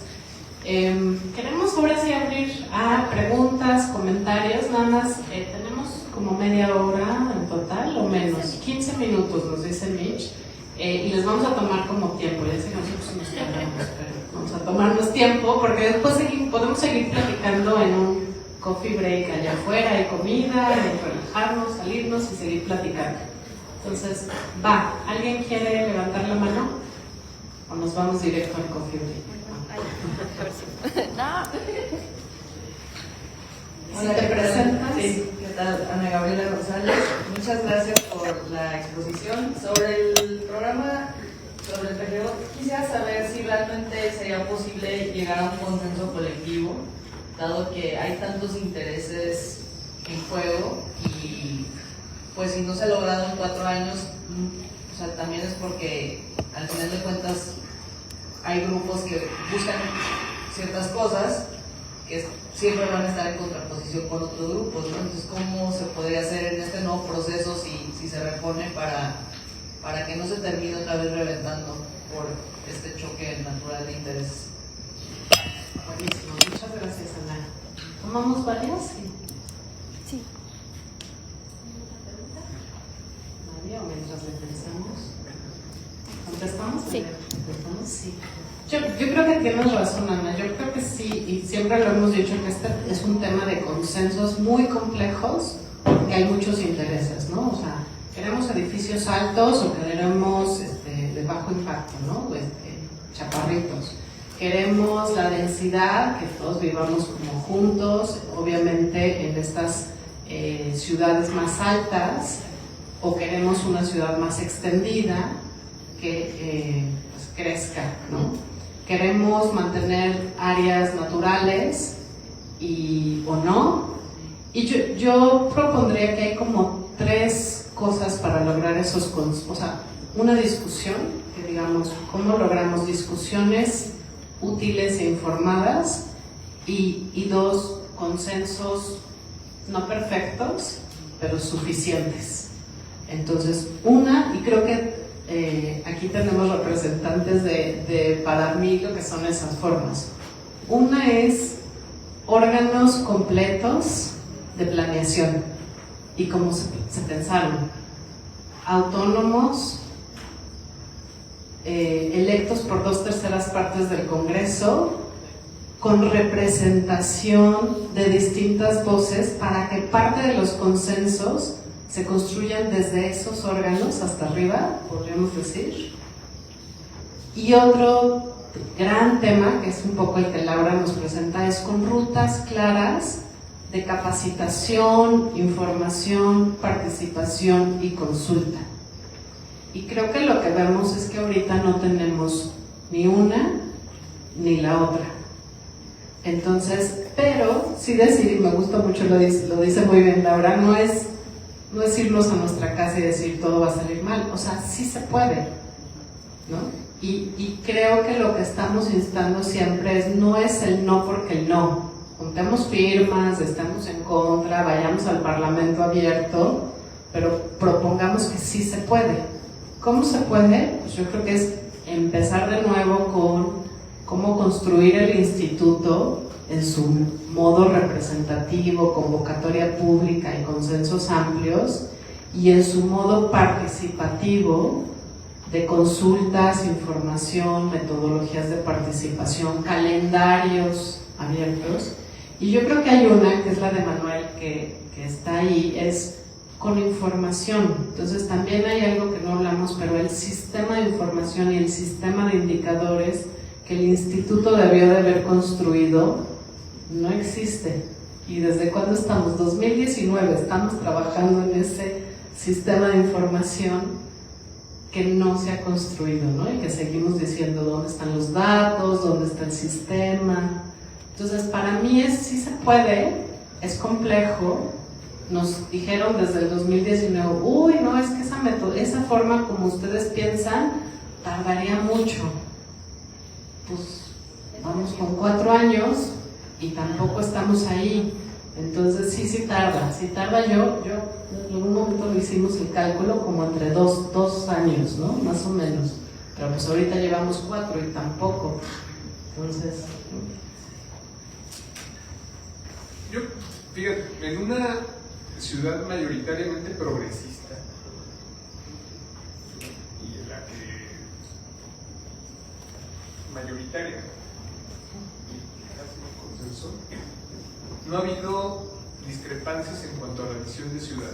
Queremos ahora sí abrir a preguntas, comentarios. Nada más tenemos como media hora en total o menos, 15 minutos nos dice Mitch, y les vamos a tomar como tiempo. Ya sé que nosotros nos tardamos, pero vamos a tomarnos tiempo porque después podemos seguir platicando en un coffee break allá afuera, hay comida, hay relajarnos, salirnos y seguir platicando. Entonces, ¿alguien quiere levantar la mano? ¿O nos vamos directo al coffee break? Hola, ¿te presentas? Sí, ¿qué tal? Ana Gabriela Rosales. Muchas gracias por la exposición. Sobre el programa, sobre el PGO, quisiera saber si realmente sería posible llegar a un consenso colectivo, dado que hay tantos intereses en juego y pues si no se ha logrado en 4 años, o sea, también es porque al final de cuentas hay grupos que buscan ciertas cosas que siempre van a estar en contraposición con otros grupos, ¿no? Entonces, ¿cómo se podría hacer en este nuevo proceso si se repone para que no se termine otra vez reventando por este choque natural de intereses? Buenísimo, muchas gracias, Ana. ¿Tomamos varias? Sí. ¿María o mientras le pensamos? ¿Contestamos? Sí. ¿Contestamos? Sí. Yo creo que tienes razón, Ana. Yo creo que sí, y siempre lo hemos dicho que este es un tema de consensos muy complejos, porque hay muchos intereses, ¿no? O sea, queremos edificios altos o queremos de bajo impacto, ¿no? Chaparritos. Queremos la densidad, que todos vivamos como juntos, obviamente en estas ciudades más altas, o queremos una ciudad más extendida que pues crezca, ¿no? Queremos mantener áreas naturales o no. Y yo propondría que hay como 3 cosas para lograr esos consensos. O sea, una discusión, que digamos, cómo logramos discusiones útiles e informadas, y 2 consensos no perfectos, pero suficientes. Entonces, y creo que aquí tenemos representantes para mí lo que son esas formas. Una es órganos completos de planeación y cómo se pensaron, autónomos, electos por 2/3 partes del Congreso, con representación de distintas voces para que parte de los consensos se construyan desde esos órganos hasta arriba, podríamos decir. Y otro gran tema, que es un poco el que Laura nos presenta, es con rutas claras de capacitación, información, participación y consulta. Y creo que lo que vemos es que ahorita no tenemos ni una ni la otra. Entonces, pero sí decir, y me gusta mucho, lo dice muy bien Laura, no es irnos a nuestra casa y decir todo va a salir mal. O sea, sí se puede, ¿no? Y creo que lo que estamos instando siempre no es el no porque el no. Juntemos firmas, estemos en contra, vayamos al Parlamento abierto, pero propongamos que sí se puede. ¿Cómo se puede? Pues yo creo que es empezar de nuevo con cómo construir el instituto en su modo representativo, convocatoria pública y consensos amplios, y en su modo participativo de consultas, información, metodologías de participación, calendarios abiertos. Y yo creo que hay una, que es la de Manuel, que está ahí, es con información. Entonces también hay algo que no hablamos, pero el sistema de información y el sistema de indicadores que el instituto debió de haber construido no existe. ¿Y desde cuándo estamos? 2019, estamos trabajando en ese sistema de información que no se ha construido, ¿no? Y que seguimos diciendo dónde están los datos, dónde está el sistema. Entonces, para mí sí se puede, es complejo. Nos dijeron desde el 2019, uy, no, es que esa forma como ustedes piensan tardaría mucho. Pues vamos con 4 años y tampoco estamos ahí. Entonces sí tarda. Yo en algún momento lo hicimos el cálculo como entre dos años, ¿no? Más o menos. Pero pues ahorita llevamos 4 y tampoco. Entonces... Yo, fíjate, en una ciudad mayoritariamente progresista, y en la que mayoritaria, casi un consenso, no ha habido discrepancias en cuanto a la visión de ciudad.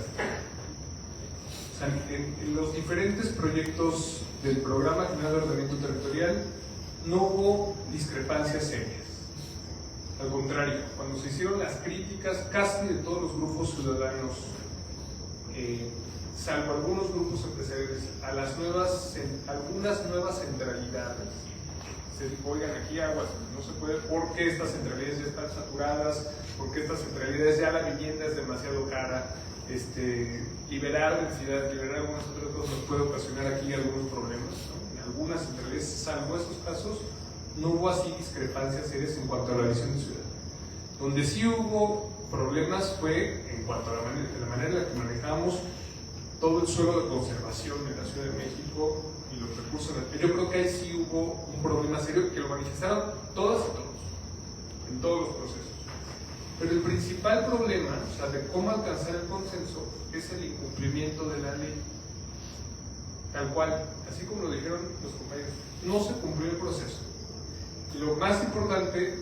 O sea, en los diferentes proyectos del Programa General de Ordenamiento Territorial no hubo discrepancias serias. Al contrario, cuando se hicieron las críticas casi de todos los grupos ciudadanos, salvo algunos grupos empresariales, a algunas nuevas centralidades, se dijo, oigan, aquí aguas, no se puede, porque estas centralidades ya están saturadas, porque estas centralidades ya la vivienda es demasiado cara, liberar densidad, liberar algunas otras cosas nos puede ocasionar aquí algunos problemas, ¿no? En algunas centralidades, salvo esos casos, no hubo así discrepancias serias en cuanto a la visión de ciudad. Donde sí hubo problemas fue en cuanto a la manera en la que manejamos todo el suelo de conservación en la Ciudad de México y los recursos. Yo creo que ahí sí hubo un problema serio que lo manifestaron todas y todos, en todos los procesos. Pero el principal problema, o sea, de cómo alcanzar el consenso, es el incumplimiento de la ley. Tal cual, así como lo dijeron los compañeros, no se cumplió el proceso. Y lo más importante,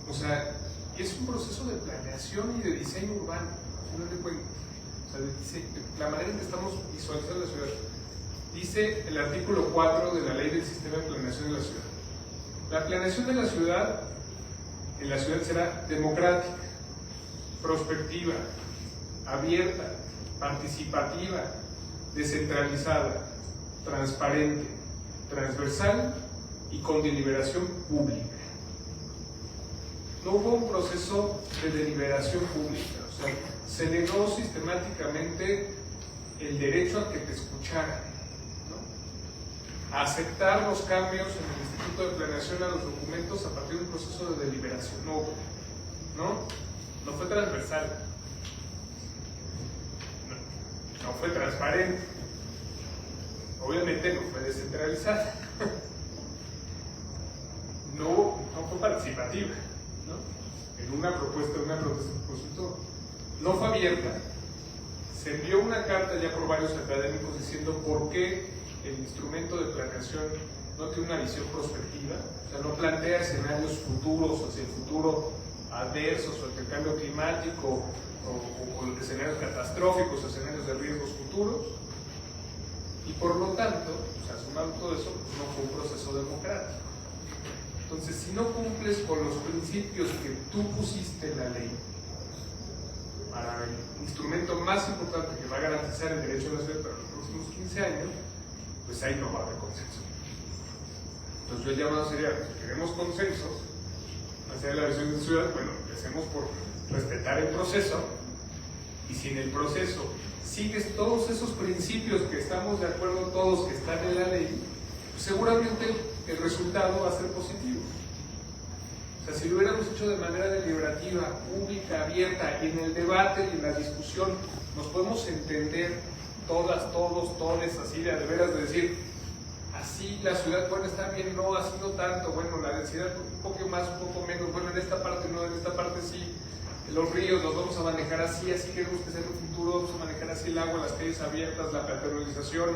o sea, es un proceso de planeación y de diseño urbano, al final de cuentas. O sea, la manera en que estamos visualizando la ciudad. Dice el artículo 4 de la Ley del Sistema de Planeación de la Ciudad. La planeación de la ciudad, en la ciudad será democrática, prospectiva, abierta, participativa, descentralizada, transparente, transversal y con deliberación pública. No hubo un proceso de deliberación pública, o sea, se negó sistemáticamente el derecho a que te escucharan, ¿no? A aceptar los cambios en el Instituto de Planeación a los documentos a partir de un proceso de deliberación. No fue transversal, no fue transparente, obviamente no fue descentralizada, no fue participativa, ¿no? En una propuesta, no fue abierta. Se envió una carta ya por varios académicos diciendo por qué el instrumento de planeación no tiene una visión prospectiva, o sea, no plantea escenarios futuros hacia el futuro adversos o ante el cambio climático o escenarios catastróficos, escenarios de riesgos futuros, y por lo tanto, o sea, sumando todo eso, pues no fue un proceso democrático. Entonces, si no cumples con los principios que tú pusiste en la ley para el instrumento más importante que va a garantizar el derecho a la ciudad para los próximos 15 años, pues ahí no va a haber consenso. Entonces yo el llamado sería, si queremos consenso hacia la visión de ciudad, bueno, empecemos por respetar el proceso, y si en el proceso sigues todos esos principios que estamos de acuerdo todos que están en la ley, pues seguramente el resultado va a ser positivo. O sea, si lo hubiéramos hecho de manera deliberativa, pública, abierta, y en el debate y en la discusión nos podemos entender todas, todos, todes, así de veras de decir, así la ciudad, bueno, está bien, no, así no tanto, bueno, la densidad un poco más, un poco menos, bueno, en esta parte no, en esta parte sí, los ríos los vamos a manejar así, así queremos que sea en un futuro, vamos a manejar así el agua, las calles abiertas, la peatonalización,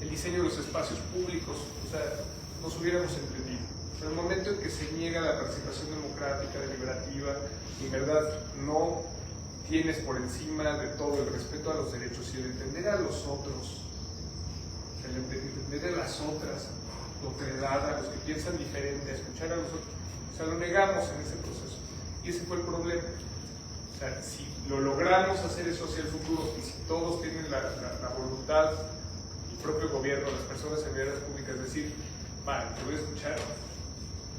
el diseño de los espacios públicos, o sea, nos hubiéramos entendido. En el momento en que se niega la participación democrática, deliberativa, en verdad no tienes por encima de todo el respeto a los derechos y el entender a los otros, el entender a las otras, lo que le da a los que piensan diferente, a escuchar a los otros, o sea, lo negamos en ese proceso. Y ese fue el problema. O sea, si lo logramos hacer eso hacia el futuro y si todos tienen la voluntad, el propio gobierno, las personas servidores públicas, decir, vale, te voy a escuchar,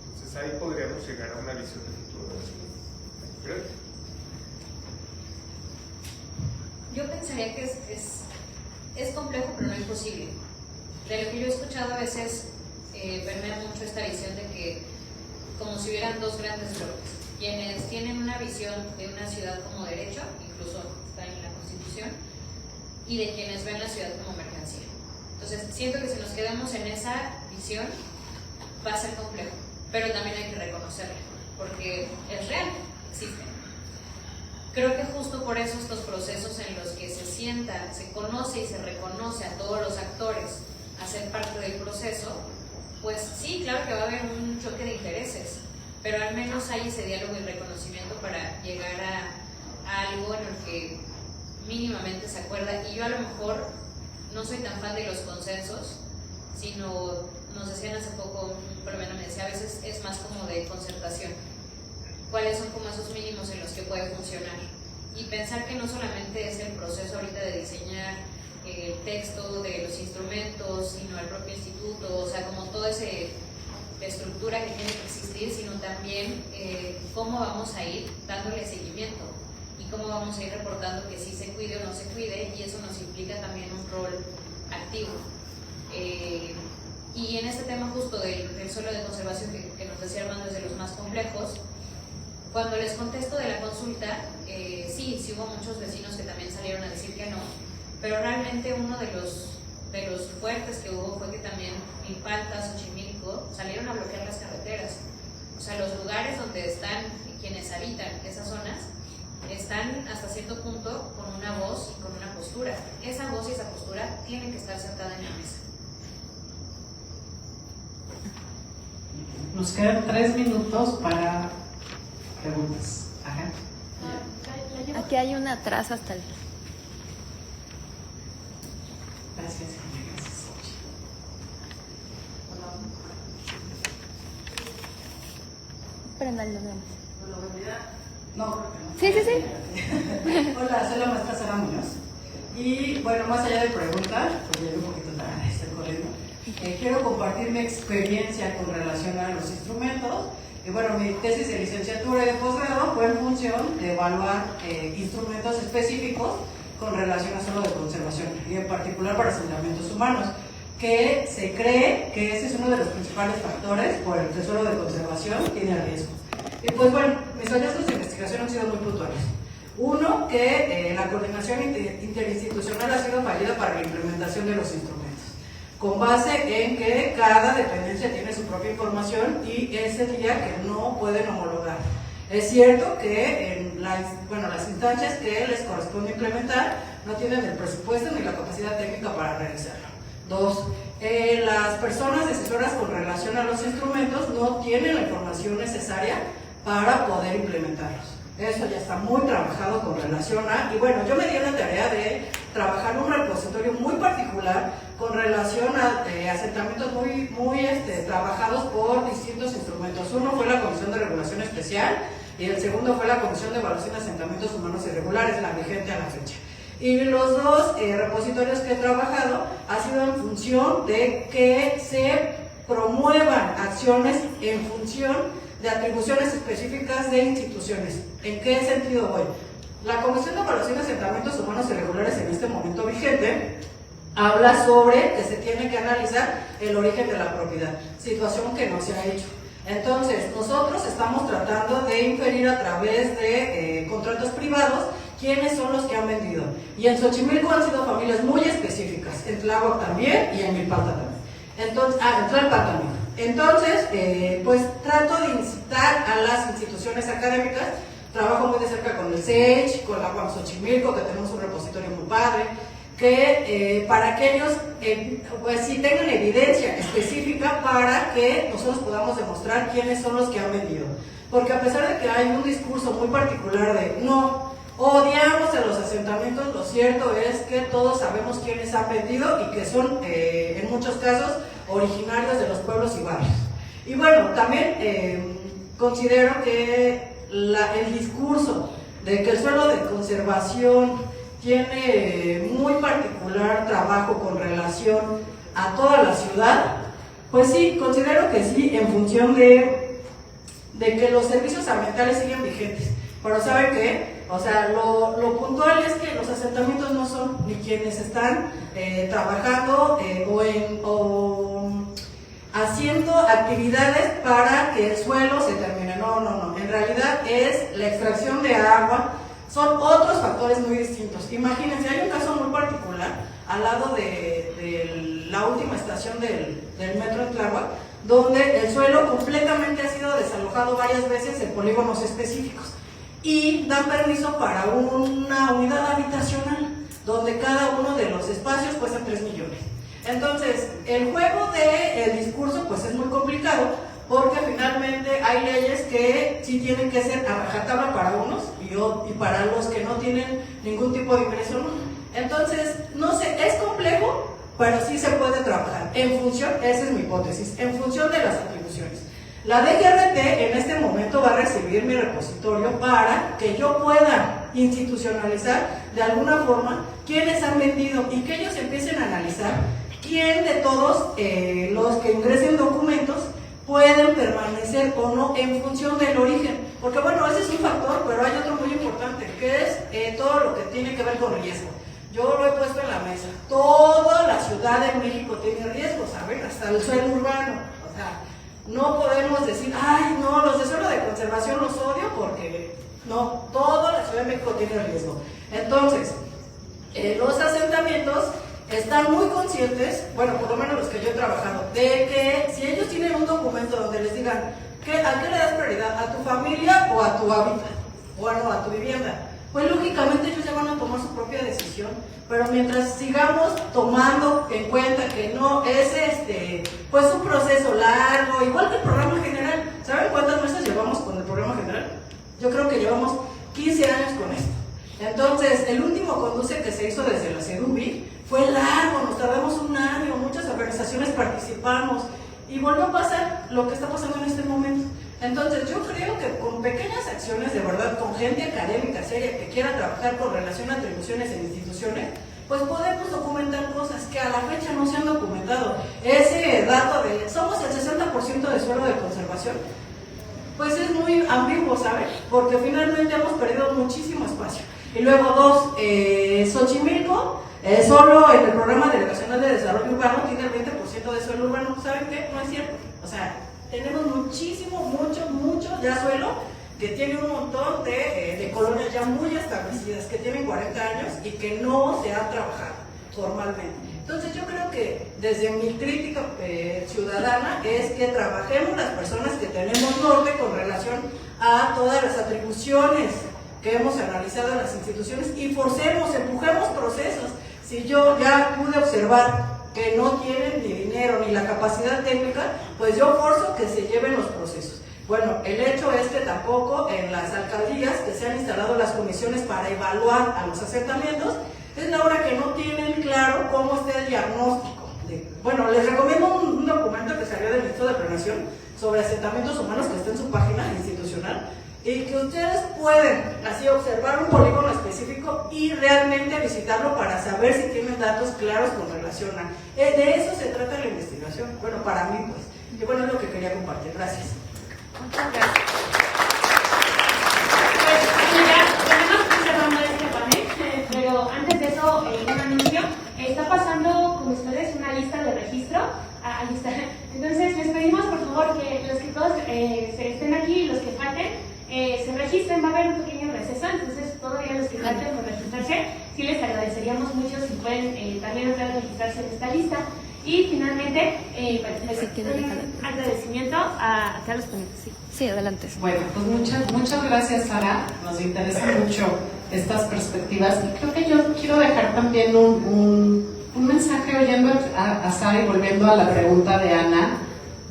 entonces ahí podríamos llegar a una visión de futuro de la ciudad. Gracias. Yo pensaría que es complejo, pero no imposible. De lo que yo he escuchado a veces permea mucho esta visión de que como si hubieran dos grandes bloques. quienes tienen una visión de una ciudad como derecho, incluso está en la Constitución, y de quienes ven la ciudad como mercancía. Entonces, siento que si nos quedamos en esa visión, va a ser complejo, pero también hay que reconocerla, porque es real, existe. Creo que justo por eso estos procesos en los que se sienta, se conoce y se reconoce a todos los actores a ser parte del proceso, pues sí, claro que va a haber un choque de intereses, pero al menos hay ese diálogo y reconocimiento para llegar a algo en el que mínimamente se acuerda. Y yo a lo mejor no soy tan fan de los consensos, sino, nos decían hace poco, por lo menos me decía, a veces es más como de concertación. ¿Cuáles son como esos mínimos en los que puede funcionar? Y pensar que no solamente es el proceso ahorita de diseñar el texto de los instrumentos, sino el propio instituto, o sea, como toda esa estructura que tiene que existir, sino también cómo vamos a ir dándole seguimiento y cómo vamos a ir reportando que sí se cuide o no se cuide, y eso nos implica también un rol activo. Y en este tema justo del suelo de conservación que nos decía Armando es de los más complejos, cuando les contesto de la consulta, sí hubo muchos vecinos que también salieron a decir que no, pero realmente uno de los fuertes que hubo fue que también Milpalta, Xochimilco salieron a bloquear las carreteras. O sea, los lugares donde están quienes habitan esas zonas están hasta cierto punto con una voz y con una postura. Esa voz y esa postura tienen que estar sentada en la mesa. Nos quedan 3 minutos para preguntas. Ajá. Aquí hay una atrás hasta el... Gracias, gracias. Préndalo, nada más. Hola, buen día. No, Sí. Hola, soy la maestra Sara Muñoz. Y bueno, más allá de preguntar, porque llegué un poquito tarde, estoy corriendo, quiero compartir mi experiencia con relación a los instrumentos. Y bueno, mi tesis de licenciatura y de posgrado fue en función de evaluar instrumentos específicos con relación a suelo de conservación, y en particular para asentamientos humanos, que se cree que ese es uno de los principales factores por el que el suelo de conservación tiene riesgo. Y pues bueno, mis hallazgos de investigación han sido muy puntuales. Uno, que la coordinación interinstitucional ha sido fallida para la implementación de los instrumentos, con base en que cada dependencia tiene su propia información y es el día que no pueden homologar. Es cierto que en las instancias que les corresponde implementar no tienen el presupuesto ni la capacidad técnica para realizarlo. Dos, las personas decisoras con relación a los instrumentos no tienen la información necesaria para poder implementarlos. Eso ya está muy trabajado con relación a, y bueno, yo me di la tarea de trabajar un repositorio muy particular con relación a asentamientos muy trabajados por distintos instrumentos. Uno fue la Comisión de Regulación Especial y el segundo fue la Comisión de Evaluación de Asentamientos Humanos Irregulares, la vigente a la fecha. Y los dos repositorios que he trabajado ha sido en función de que se promuevan acciones en función de atribuciones específicas de instituciones. ¿En qué sentido voy? La Comisión de Evaluación de Asentamientos Humanos Irregulares en este momento vigente habla sobre que se tiene que analizar el origen de la propiedad, situación que no se ha hecho. Entonces, nosotros estamos tratando de inferir a través de contratos privados quiénes son los que han vendido. Y en Xochimilco han sido familias muy específicas, en Tláhuac también y en Milpalta también. Entonces, en Tlalpan también. Entonces, pues trato de incitar a las instituciones académicas. Trabajo muy de cerca con el SEICH, con la UAM Xochimilco, que tenemos un repositorio muy padre, que para que ellos pues sí tengan evidencia específica para que nosotros podamos demostrar quiénes son los que han vendido. Porque a pesar de que hay un discurso muy particular de no, odiamos a los asentamientos, lo cierto es que todos sabemos quiénes han vendido y que son en muchos casos originarios de los pueblos y barrios. Y bueno, también considero que el discurso de que el suelo de conservación tiene muy particular trabajo con relación a toda la ciudad, pues sí, considero que sí, en función de que los servicios ambientales siguen vigentes. Pero ¿saben qué? O sea, lo puntual es que los asentamientos no son ni quienes están trabajando haciendo actividades para que el suelo se termine. No, no, no. En realidad es la extracción de agua. Son otros factores muy distintos. Imagínense, hay un caso muy particular al lado de la última estación del metro de Tláhuac, donde el suelo completamente ha sido desalojado varias veces en polígonos específicos y dan permiso para una unidad habitacional donde cada uno de los espacios cuesta 3 millones. Entonces, el juego del discurso pues es muy complicado porque finalmente hay leyes que sí tienen que ser a rajatabla para unos y para los que no tienen ningún tipo de ingreso no. Entonces, no sé, es complejo, pero sí se puede trabajar en función, esa es mi hipótesis, en función de las atribuciones. La DGRT en este momento va a recibir mi repositorio para que yo pueda institucionalizar de alguna forma quiénes han vendido y que ellos empiecen a analizar quién de todos los que ingresen documentos pueden permanecer o no en función del origen. Porque bueno, ese es un factor, pero hay otro muy importante, que es todo lo que tiene que ver con riesgo. Yo lo he puesto en la mesa. Toda la Ciudad de México tiene riesgo, ¿saben? Hasta el suelo urbano. O sea, no podemos decir, ay, no, los de suelo de conservación los odio porque no, toda la Ciudad de México tiene riesgo. Entonces, los asentamientos están muy conscientes, bueno, por lo menos los que yo he trabajado, de que si ellos tienen un documento donde les digan, ¿a qué le das prioridad? ¿A tu familia o a tu hábitat? O no, a tu vivienda. Pues lógicamente ellos ya van a tomar su propia decisión, pero mientras sigamos tomando en cuenta que no es pues un proceso largo, igual que el programa general. ¿Saben cuántas meses llevamos con el programa general? Yo creo que llevamos 15 años con esto. Entonces, el último conduce que se hizo desde la CEDUBI fue largo, nos tardamos un año, muchas organizaciones participamos y volvió a pasar lo que está pasando en este momento. Entonces yo creo que con pequeñas acciones, de verdad, con gente académica seria que quiera trabajar con relación a atribuciones en instituciones, pues podemos documentar cosas que a la fecha no se han documentado. Ese dato de somos el 60% de suelo de conservación, pues es muy ambiguo, ¿sabes? Porque finalmente hemos perdido muchísimo espacio. Y luego dos, Xochimilco, solo en el programa delegacional de desarrollo urbano tiene el 20% de suelo urbano. ¿Saben qué? No es cierto. O sea, tenemos muchísimo, mucho ya suelo que tiene un montón de colonias ya muy establecidas, que tienen 40 años y que no se han trabajado formalmente. Entonces yo creo que desde mi crítica ciudadana es que trabajemos las personas que tenemos norte con relación a todas las atribuciones que hemos analizado en las instituciones y forcemos, empujemos procesos. Si yo ya pude observar que no tienen ni dinero ni la capacidad técnica, pues yo forzo que se lleven los procesos. Bueno, el hecho es que tampoco en las alcaldías que se han instalado las comisiones para evaluar a los asentamientos, es la hora que no tienen claro cómo está el diagnóstico. Bueno, les recomiendo un documento que salió del Ministerio de Planeación sobre asentamientos humanos que está en su página institucional y que ustedes pueden así observar un polígono específico y realmente visitarlo para saber si tienen datos claros con relación a... de eso se trata la investigación, bueno, para mí pues. Y bueno, es lo que quería compartir. Gracias. Muchas gracias. Pues ya tenemos que ir cerrando este panel, pero antes de eso, un anuncio. Está pasando con ustedes una lista de registro. Ahí está. Entonces, les pedimos por favor que los que todos se estén aquí y los que falten, se registren. Va a haber un pequeño receso, entonces todavía los que falten por registrarse, sí les agradeceríamos mucho si pueden también entrar a registrarse en esta lista. Y finalmente, un agradecimiento a Carlos Ponente. Sí, adelante. Bueno, pues muchas gracias, Sara. Nos interesan mucho estas perspectivas. Y creo que yo quiero dejar también un mensaje oyendo a Sara y volviendo a la pregunta de Ana,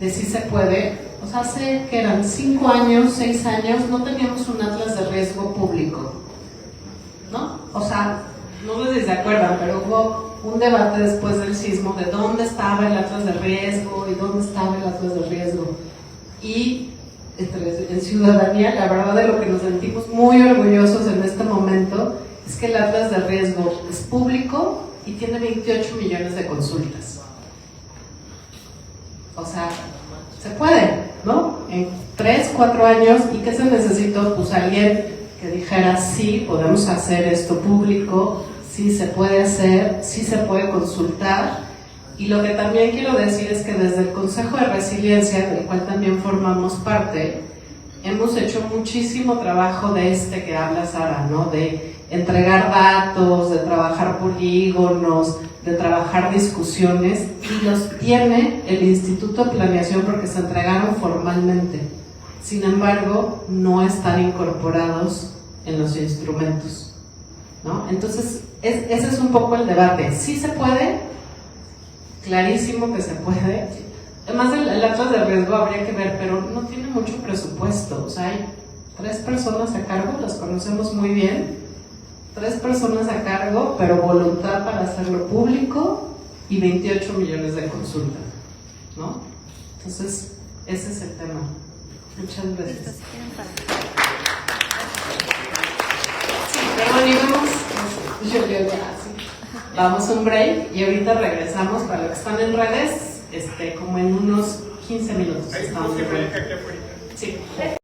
de si se puede. O sea, hace que eran 5 años, 6 años, no teníamos un atlas de riesgo público, ¿no? O sea, no sé si se acuerdan, pero hubo un debate después del sismo de dónde estaba el atlas de riesgo y dónde estaba el atlas de riesgo. Y en ciudadanía, la verdad de lo que nos sentimos muy orgullosos en este momento es que el atlas de riesgo es público y tiene 28 millones de consultas. O sea, se puede, ¿no? En 3, 4 años. ¿Y qué se necesitó? Pues alguien que dijera, sí, podemos hacer esto público, sí se puede hacer, sí se puede consultar. Y lo que también quiero decir es que desde el Consejo de Resiliencia, del cual también formamos parte, hemos hecho muchísimo trabajo de este que habla Sara, ¿no? De entregar datos, de trabajar polígonos, de trabajar discusiones, y los tiene el Instituto de Planeación porque se entregaron formalmente. Sin embargo, no están incorporados en los instrumentos, ¿no? Entonces, ese es un poco el debate. ¿Sí se puede? Clarísimo que se puede. Además, el acto de riesgo habría que ver, pero no tiene mucho presupuesto. O sea, hay 3 personas a cargo, las conocemos muy bien. 3 personas a cargo, pero voluntad para hacerlo público y 28 millones de consulta, ¿no? Entonces, ese es el tema. Muchas gracias. Pero vamos a un break y ahorita regresamos para los que están en redes, como en unos 15 minutos. Ahí Estamos siempre de hay vuelta. aquí afuera. Sí.